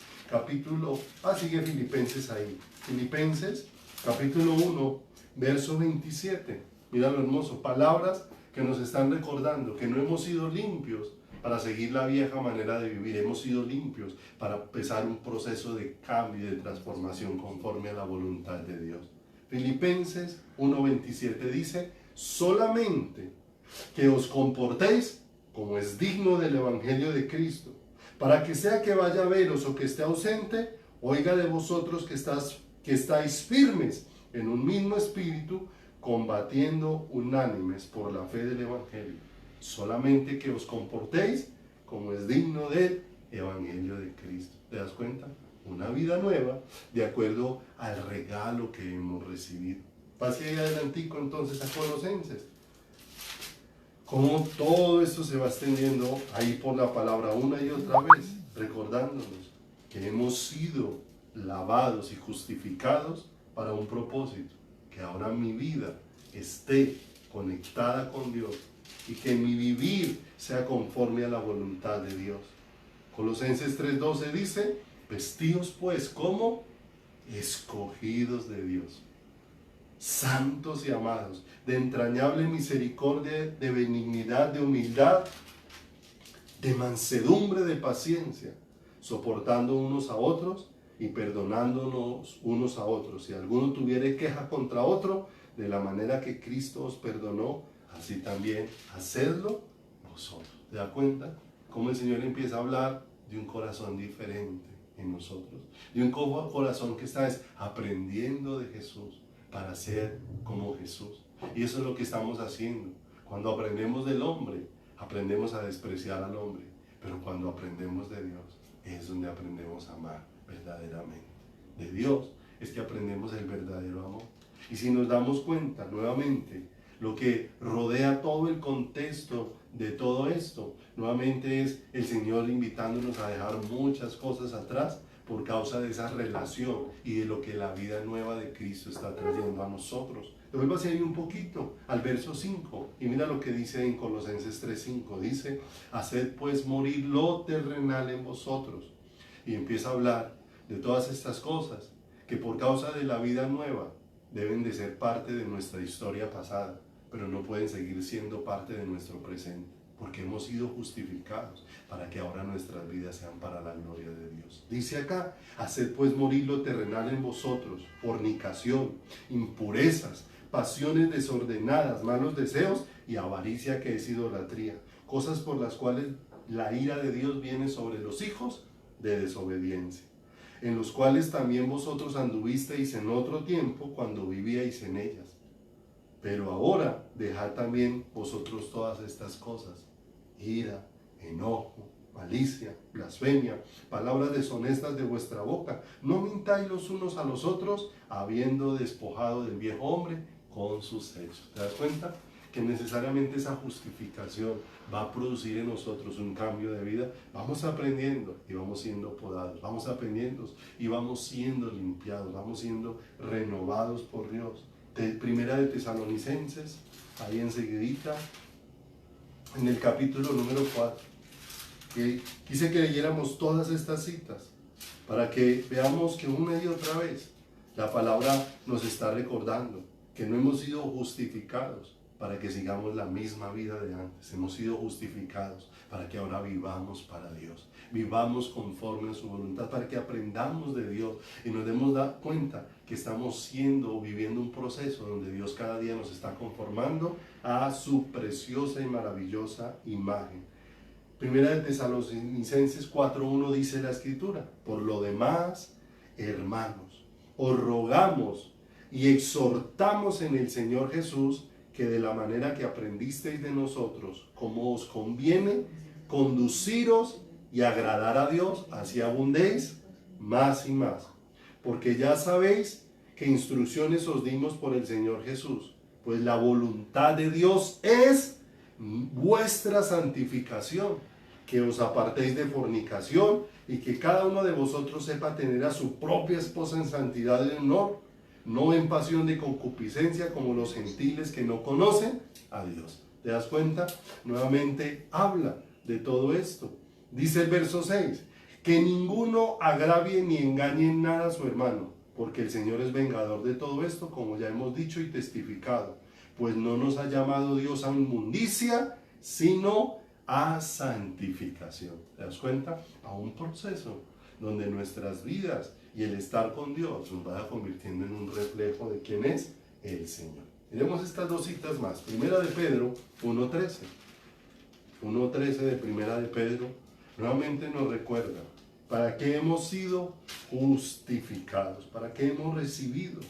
sigue Filipenses ahí. Filipenses, capítulo 1, verso 27. Mira lo hermoso, palabras que nos están recordando que no hemos sido limpios para seguir la vieja manera de vivir, hemos sido limpios para empezar un proceso de cambio y de transformación conforme a la voluntad de Dios. Filipenses 1:27 dice, solamente que os comportéis como es digno del Evangelio de Cristo, para que sea que vaya a veros o que esté ausente, oiga de vosotros que estáis firmes en un mismo espíritu, combatiendo unánimes por la fe del Evangelio. Solamente que os comportéis como es digno del Evangelio de Cristo. ¿Te das cuenta? Una vida nueva de acuerdo al regalo que hemos recibido. Pase ahí adelantico entonces a Colosenses. Cómo todo esto se va extendiendo ahí por la palabra una y otra vez, recordándonos que hemos sido lavados y justificados para un propósito, que ahora mi vida esté conectada con Dios y que mi vivir sea conforme a la voluntad de Dios. Colosenses 3:12 dice, vestíos pues como escogidos de Dios, santos y amados, de entrañable misericordia, de benignidad, de humildad, de mansedumbre, de paciencia, soportando unos a otros y perdonándonos unos a otros. Si alguno tuviere queja contra otro, de la manera que Cristo os perdonó, así también hacedlo vosotros. ¿Te das cuenta? Cómo el Señor empieza a hablar de un corazón diferente en nosotros, de un corazón que está aprendiendo de Jesús para ser como Jesús. Y eso es lo que estamos haciendo. Cuando aprendemos del hombre, aprendemos a despreciar al hombre, pero cuando aprendemos de Dios, es donde aprendemos a amar verdaderamente. De Dios es que aprendemos el verdadero amor. Y si nos damos cuenta nuevamente, lo que rodea todo el contexto de todo esto, nuevamente es el Señor invitándonos a dejar muchas cosas atrás por causa de esa relación y de lo que la vida nueva de Cristo está trayendo a nosotros. Vuelvo hacia ahí un poquito, al verso 5, y mira lo que dice en Colosenses 3:5, dice, haced pues morir lo terrenal en vosotros. Y empieza a hablar de todas estas cosas que por causa de la vida nueva deben de ser parte de nuestra historia pasada, pero no pueden seguir siendo parte de nuestro presente, porque hemos sido justificados para que ahora nuestras vidas sean para la gloria de Dios. Dice acá, haced pues morir lo terrenal en vosotros, fornicación, impurezas, pasiones desordenadas, malos deseos y avaricia, que es idolatría, cosas por las cuales la ira de Dios viene sobre los hijos de desobediencia, en los cuales también vosotros anduvisteis en otro tiempo cuando vivíais en ellas. Pero ahora dejad también vosotros todas estas cosas: ira, enojo, malicia, blasfemia, palabras deshonestas de vuestra boca. No mintáis los unos a los otros, habiendo despojado del viejo hombre con sus hechos. ¿Te das cuenta? Que necesariamente esa justificación va a producir en nosotros un cambio de vida. Vamos aprendiendo y vamos siendo podados, vamos aprendiendo y vamos siendo limpiados, vamos siendo renovados por Dios. Primera de Tesalonicenses, ahí enseguidita, en el capítulo número 4, que quise que leyéramos todas estas citas, para que veamos que una y otra vez la palabra nos está recordando que no hemos sido justificados para que sigamos la misma vida de antes. Hemos sido justificados para que ahora vivamos para Dios, vivamos conforme a su voluntad, para que aprendamos de Dios y nos demos cuenta que estamos siendo o viviendo un proceso donde Dios cada día nos está conformando a su preciosa y maravillosa imagen. Primera de Tesalonicenses 4:1 dice la Escritura: por lo demás, hermanos, os rogamos y exhortamos en el Señor Jesús que de la manera que aprendisteis de nosotros, como os conviene conduciros y agradar a Dios, así abundéis más y más. Porque ya sabéis que instrucciones os dimos por el Señor Jesús, pues la voluntad de Dios es vuestra santificación, que os apartéis de fornicación y que cada uno de vosotros sepa tener a su propia esposa en santidad y honor, no en pasión de concupiscencia como los gentiles que no conocen a Dios. ¿Te das cuenta? Nuevamente habla de todo esto. Dice el verso 6, que ninguno agravie ni engañe en nada a su hermano, porque el Señor es vengador de todo esto, como ya hemos dicho y testificado, pues no nos ha llamado Dios a inmundicia, sino a santificación. ¿Te das cuenta? A un proceso donde nuestras vidas y el estar con Dios nos va convirtiendo en un reflejo de quién es el Señor. Miremos estas dos citas más. Primera de Pedro 1:13. 1:13 de Primera de Pedro nuevamente nos recuerda para qué hemos sido justificados, para qué hemos recibido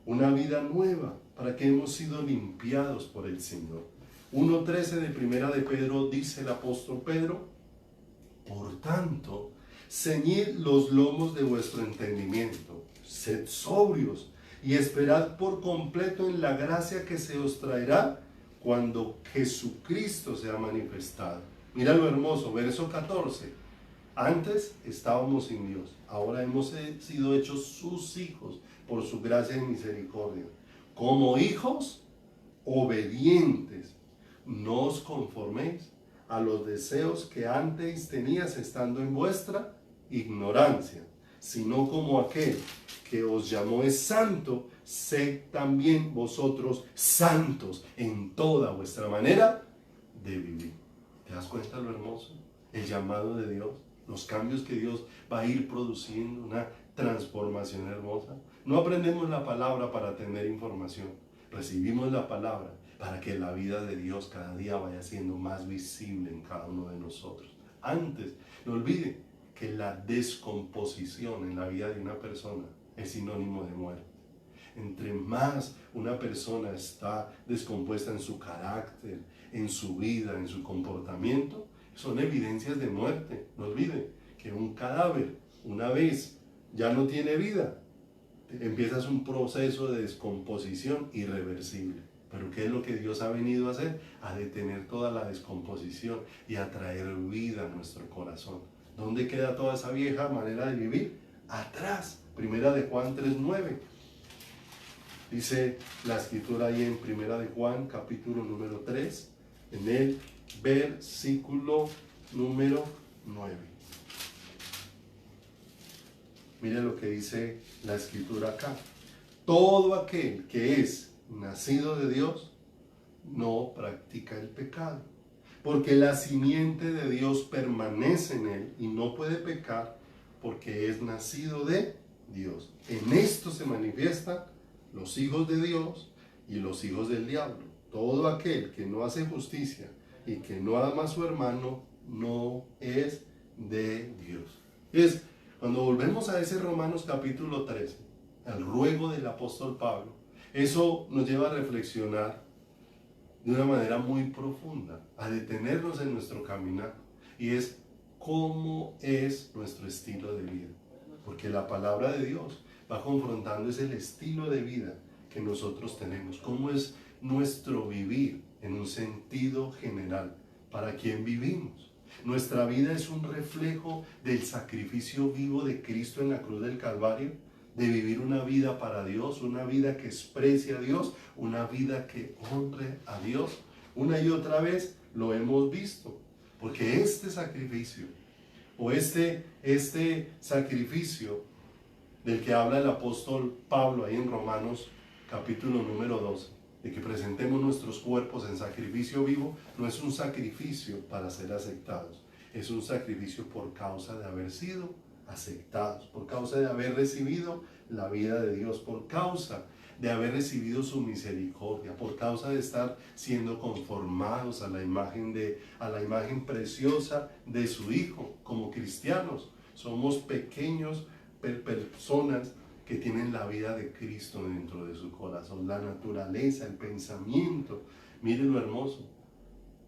una vida nueva, para qué hemos sido limpiados por el Señor. 1:13 de Primera de Pedro dice el apóstol Pedro: por tanto, ceñid los lomos de vuestro entendimiento, sed sobrios y esperad por completo en la gracia que se os traerá cuando Jesucristo sea manifestado. Mira lo hermoso, verso 14. Antes estábamos sin Dios, ahora hemos sido hechos sus hijos por su gracia y misericordia. Como hijos obedientes, no os conforméis a los deseos que antes tenías estando en vuestra ignorancia, sino como aquel que os llamó es santo, sed también vosotros santos en toda vuestra manera de vivir. ¿Te das cuenta lo hermoso? El llamado de Dios, los cambios que Dios va a ir produciendo, una transformación hermosa. No aprendemos la palabra para tener información, recibimos la palabra para que la vida de Dios cada día vaya siendo más visible en cada uno de nosotros. Antes, no olvide que la descomposición en la vida de una persona es sinónimo de muerte. Entre más una persona está descompuesta en su carácter, en su vida, en su comportamiento, son evidencias de muerte. No olvide que un cadáver, una vez ya no tiene vida, empiezas un proceso de descomposición irreversible. Pero ¿qué es lo que Dios ha venido a hacer? A detener toda la descomposición y a traer vida a nuestro corazón. ¿Dónde queda toda esa vieja manera de vivir? Atrás. Primera de Juan 3:9. Dice la escritura ahí en Primera de Juan, capítulo número 3, en el versículo número 9. Mire lo que dice la escritura acá. Todo aquel que es nacido de Dios no practica el pecado, porque la simiente de Dios permanece en él y no puede pecar porque es nacido de Dios. En esto se manifiestan los hijos de Dios y los hijos del diablo. Todo aquel que no hace justicia y que no ama a su hermano no es de Dios. Cuando volvemos a ese Romanos capítulo 13, al ruego del apóstol Pablo, eso nos lleva a reflexionar de una manera muy profunda, a detenernos en nuestro caminar, y es cómo es nuestro estilo de vida. Porque la palabra de Dios va confrontando el estilo de vida que nosotros tenemos, cómo es nuestro vivir en un sentido general, para quién vivimos. Nuestra vida es un reflejo del sacrificio vivo de Cristo en la cruz del Calvario, de vivir una vida para Dios, una vida que exprese a Dios, una vida que honre a Dios. Una y otra vez lo hemos visto, porque este sacrificio, o este sacrificio del que habla el apóstol Pablo ahí en Romanos capítulo número 12, de que presentemos nuestros cuerpos en sacrificio vivo, no es un sacrificio para ser aceptados, es un sacrificio por causa de haber sido aceptados, por causa de haber recibido la vida de Dios, por causa de haber recibido su misericordia, por causa de estar siendo conformados a la imagen preciosa de su Hijo. Como cristianos somos pequeños personas que tienen la vida de Cristo dentro de su corazón, la naturaleza, el pensamiento. Miren lo hermoso,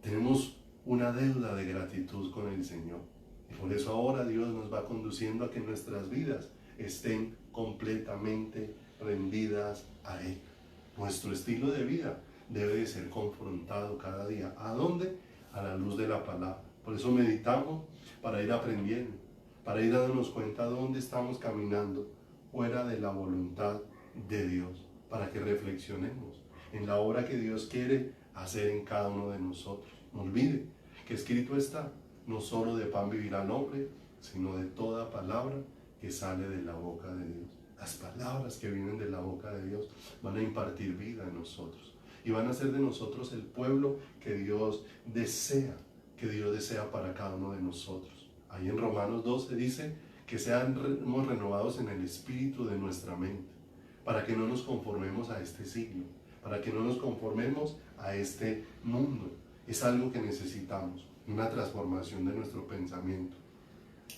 tenemos una deuda de gratitud con el Señor. Y por eso ahora Dios nos va conduciendo a que nuestras vidas estén completamente rendidas a Él. Nuestro estilo de vida debe de ser confrontado cada día. ¿A dónde? A la luz de la palabra. Por eso meditamos, para ir aprendiendo, para ir dándonos cuenta dónde estamos caminando fuera de la voluntad de Dios, para que reflexionemos en la obra que Dios quiere hacer en cada uno de nosotros. No olvide que escrito está: no solo de pan vivirá el hombre, sino de toda palabra que sale de la boca de Dios. Las palabras que vienen de la boca de Dios van a impartir vida en nosotros y van a hacer de nosotros el pueblo que Dios desea para cada uno de nosotros. Ahí en Romanos 12 dice que seamos renovados en el espíritu de nuestra mente, para que no nos conformemos a este siglo, para que no nos conformemos a este mundo. Es algo que necesitamos, una transformación de nuestro pensamiento.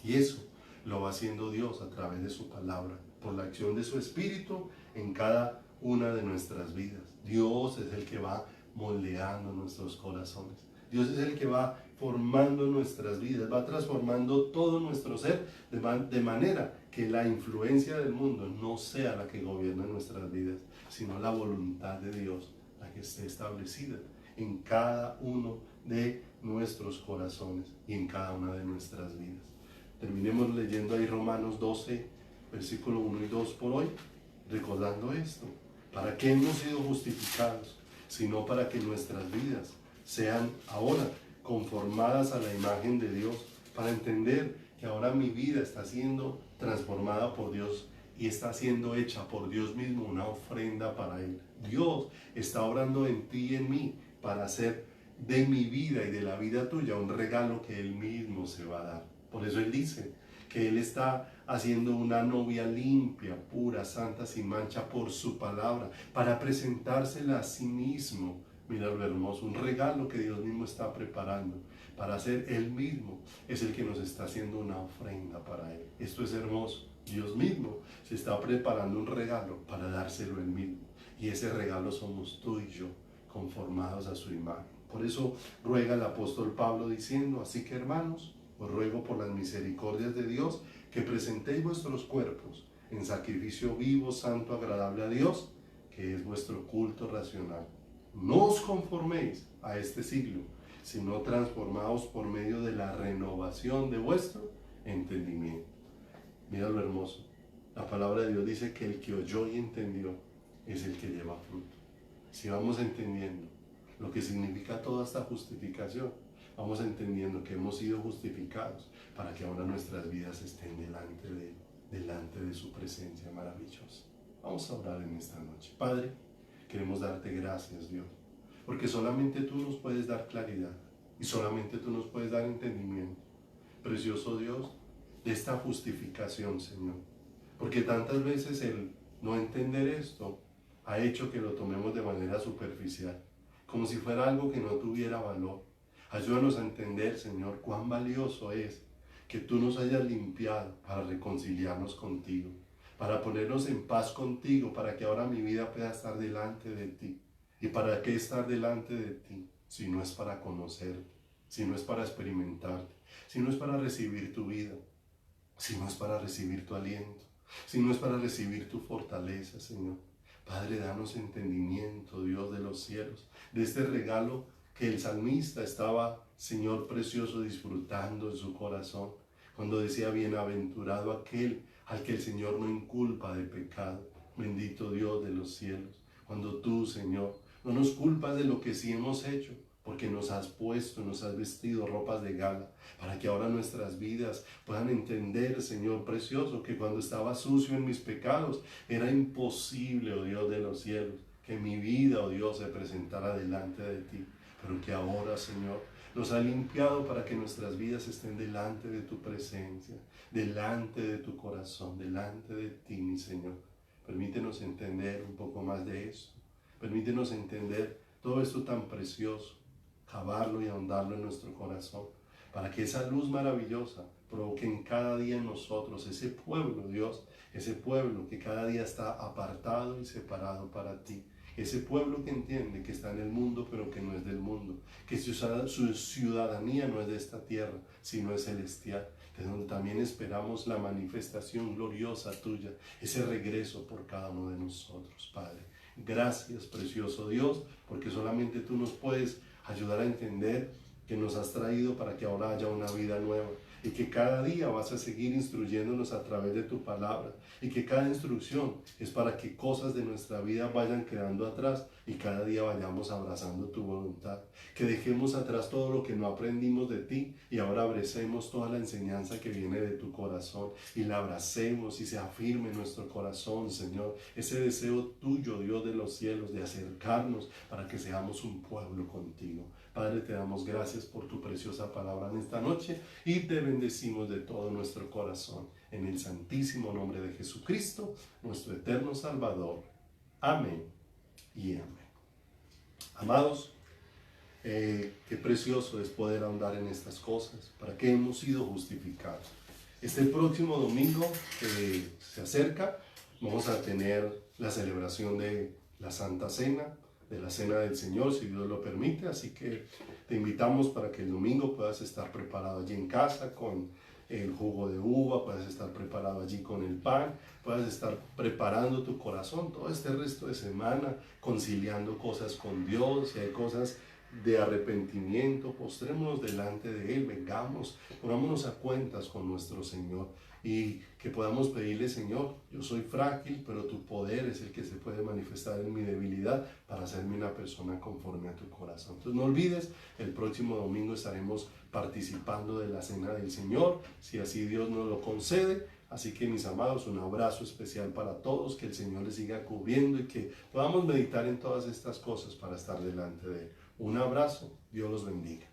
Y eso lo va haciendo Dios a través de su palabra, por la acción de su Espíritu en cada una de nuestras vidas. Dios es el que va moldeando nuestros corazones. Dios es el que va formando nuestras vidas, va transformando todo nuestro ser de manera que la influencia del mundo no sea la que gobierna nuestras vidas, sino la voluntad de Dios, la que esté establecida en cada uno de nuestros corazones y en cada una de nuestras vidas. Terminemos leyendo ahí Romanos 12, versículo 1 y 2 por hoy, recordando esto. ¿Para qué hemos sido justificados? Sino para que nuestras vidas sean ahora conformadas a la imagen de Dios, para entender que ahora mi vida está siendo transformada por Dios y está siendo hecha por Dios mismo una ofrenda para Él. Dios está obrando en ti y en mí para hacer de mi vida y de la vida tuya un regalo que Él mismo se va a dar. Por eso Él dice que Él está haciendo una novia limpia, pura, santa, sin mancha por su palabra, para presentársela a sí mismo. Mira lo hermoso, un regalo que Dios mismo está preparando para hacer Él mismo. Es el que nos está haciendo una ofrenda para Él. Esto es hermoso. Dios mismo se está preparando un regalo para dárselo Él mismo. Y ese regalo somos tú y yo, conformados a su imagen. Por eso ruega el apóstol Pablo diciendo: así que hermanos, os ruego por las misericordias de Dios que presentéis vuestros cuerpos en sacrificio vivo, santo, agradable a Dios, que es vuestro culto racional. No os conforméis a este siglo, sino transformaos por medio de la renovación de vuestro entendimiento. Mira lo hermoso. La palabra de Dios dice que el que oyó y entendió es el que lleva fruto. Si vamos entendiendo lo que significa toda esta justificación, vamos entendiendo que hemos sido justificados para que ahora nuestras vidas estén delante de su presencia maravillosa. Vamos a orar en esta noche. Padre, queremos darte gracias, Dios, porque solamente tú nos puedes dar claridad y solamente tú nos puedes dar entendimiento. Precioso Dios, de esta justificación, Señor, porque tantas veces el no entender esto ha hecho que lo tomemos de manera superficial, como si fuera algo que no tuviera valor. Ayúdanos a entender, Señor, cuán valioso es que tú nos hayas limpiado para reconciliarnos contigo, para ponernos en paz contigo, para que ahora mi vida pueda estar delante de ti. ¿Y para qué estar delante de ti si no es para conocerte, si no es para experimentarte, si no es para recibir tu vida, si no es para recibir tu aliento, si no es para recibir tu fortaleza, Señor? Padre, danos entendimiento, Dios de los cielos, de este regalo que el salmista estaba, Señor precioso, disfrutando en su corazón, cuando decía: bienaventurado aquel al que el Señor no inculpa de pecado. Bendito Dios de los cielos, cuando tú, Señor, no nos culpas de lo que sí hemos hecho, porque nos has puesto, nos has vestido ropas de gala, para que ahora nuestras vidas puedan entender, Señor precioso, que cuando estaba sucio en mis pecados, era imposible, oh Dios de los cielos, que mi vida, oh Dios, se presentara delante de ti, pero que ahora, Señor, nos ha limpiado para que nuestras vidas estén delante de tu presencia, delante de tu corazón, delante de ti, mi Señor. Permítenos entender un poco más de esto. Permítenos entender todo esto tan precioso, cavarlo y ahondarlo en nuestro corazón, para que esa luz maravillosa provoque en cada día en nosotros ese pueblo, Dios, ese pueblo que cada día está apartado y separado para ti. Ese pueblo que entiende que está en el mundo, pero que no es del mundo, que su ciudadanía no es de esta tierra, sino es celestial, de donde también esperamos la manifestación gloriosa tuya, ese regreso por cada uno de nosotros, Padre. Gracias, precioso Dios, porque solamente tú nos puedes ayudar a entender que nos has traído para que ahora haya una vida nueva, y que cada día vas a seguir instruyéndonos a través de tu palabra, y que cada instrucción es para que cosas de nuestra vida vayan quedando atrás y cada día vayamos abrazando tu voluntad, que dejemos atrás todo lo que no aprendimos de ti y ahora abracemos toda la enseñanza que viene de tu corazón y la abracemos y se afirme en nuestro corazón, Señor, ese deseo tuyo, Dios de los cielos, de acercarnos para que seamos un pueblo contigo. Padre, te damos gracias por tu preciosa palabra en esta noche y te bendecimos de todo nuestro corazón. En el santísimo nombre de Jesucristo, nuestro eterno Salvador. Amén y amén. Amados, qué precioso es poder ahondar en estas cosas, para que hemos sido justificados. Este próximo domingo que se acerca, vamos a tener la celebración de la Santa Cena, de la Cena del Señor, si Dios lo permite. Así que te invitamos para que el domingo puedas estar preparado allí en casa con el jugo de uva, puedas estar preparado allí con el pan, puedas estar preparando tu corazón todo este resto de semana, conciliando cosas con Dios. Si hay cosas de arrepentimiento, postrémonos delante de Él, vengamos, ponámonos a cuentas con nuestro Señor y que podamos pedirle: Señor, yo soy frágil, pero tu poder es el que se puede manifestar en mi debilidad para hacerme una persona conforme a tu corazón. Entonces no olvides, el próximo domingo estaremos participando de la Cena del Señor, si así Dios nos lo concede. Así que, mis amados, un abrazo especial para todos, que el Señor les siga cubriendo y que podamos meditar en todas estas cosas para estar delante de Él. Un abrazo, Dios los bendiga.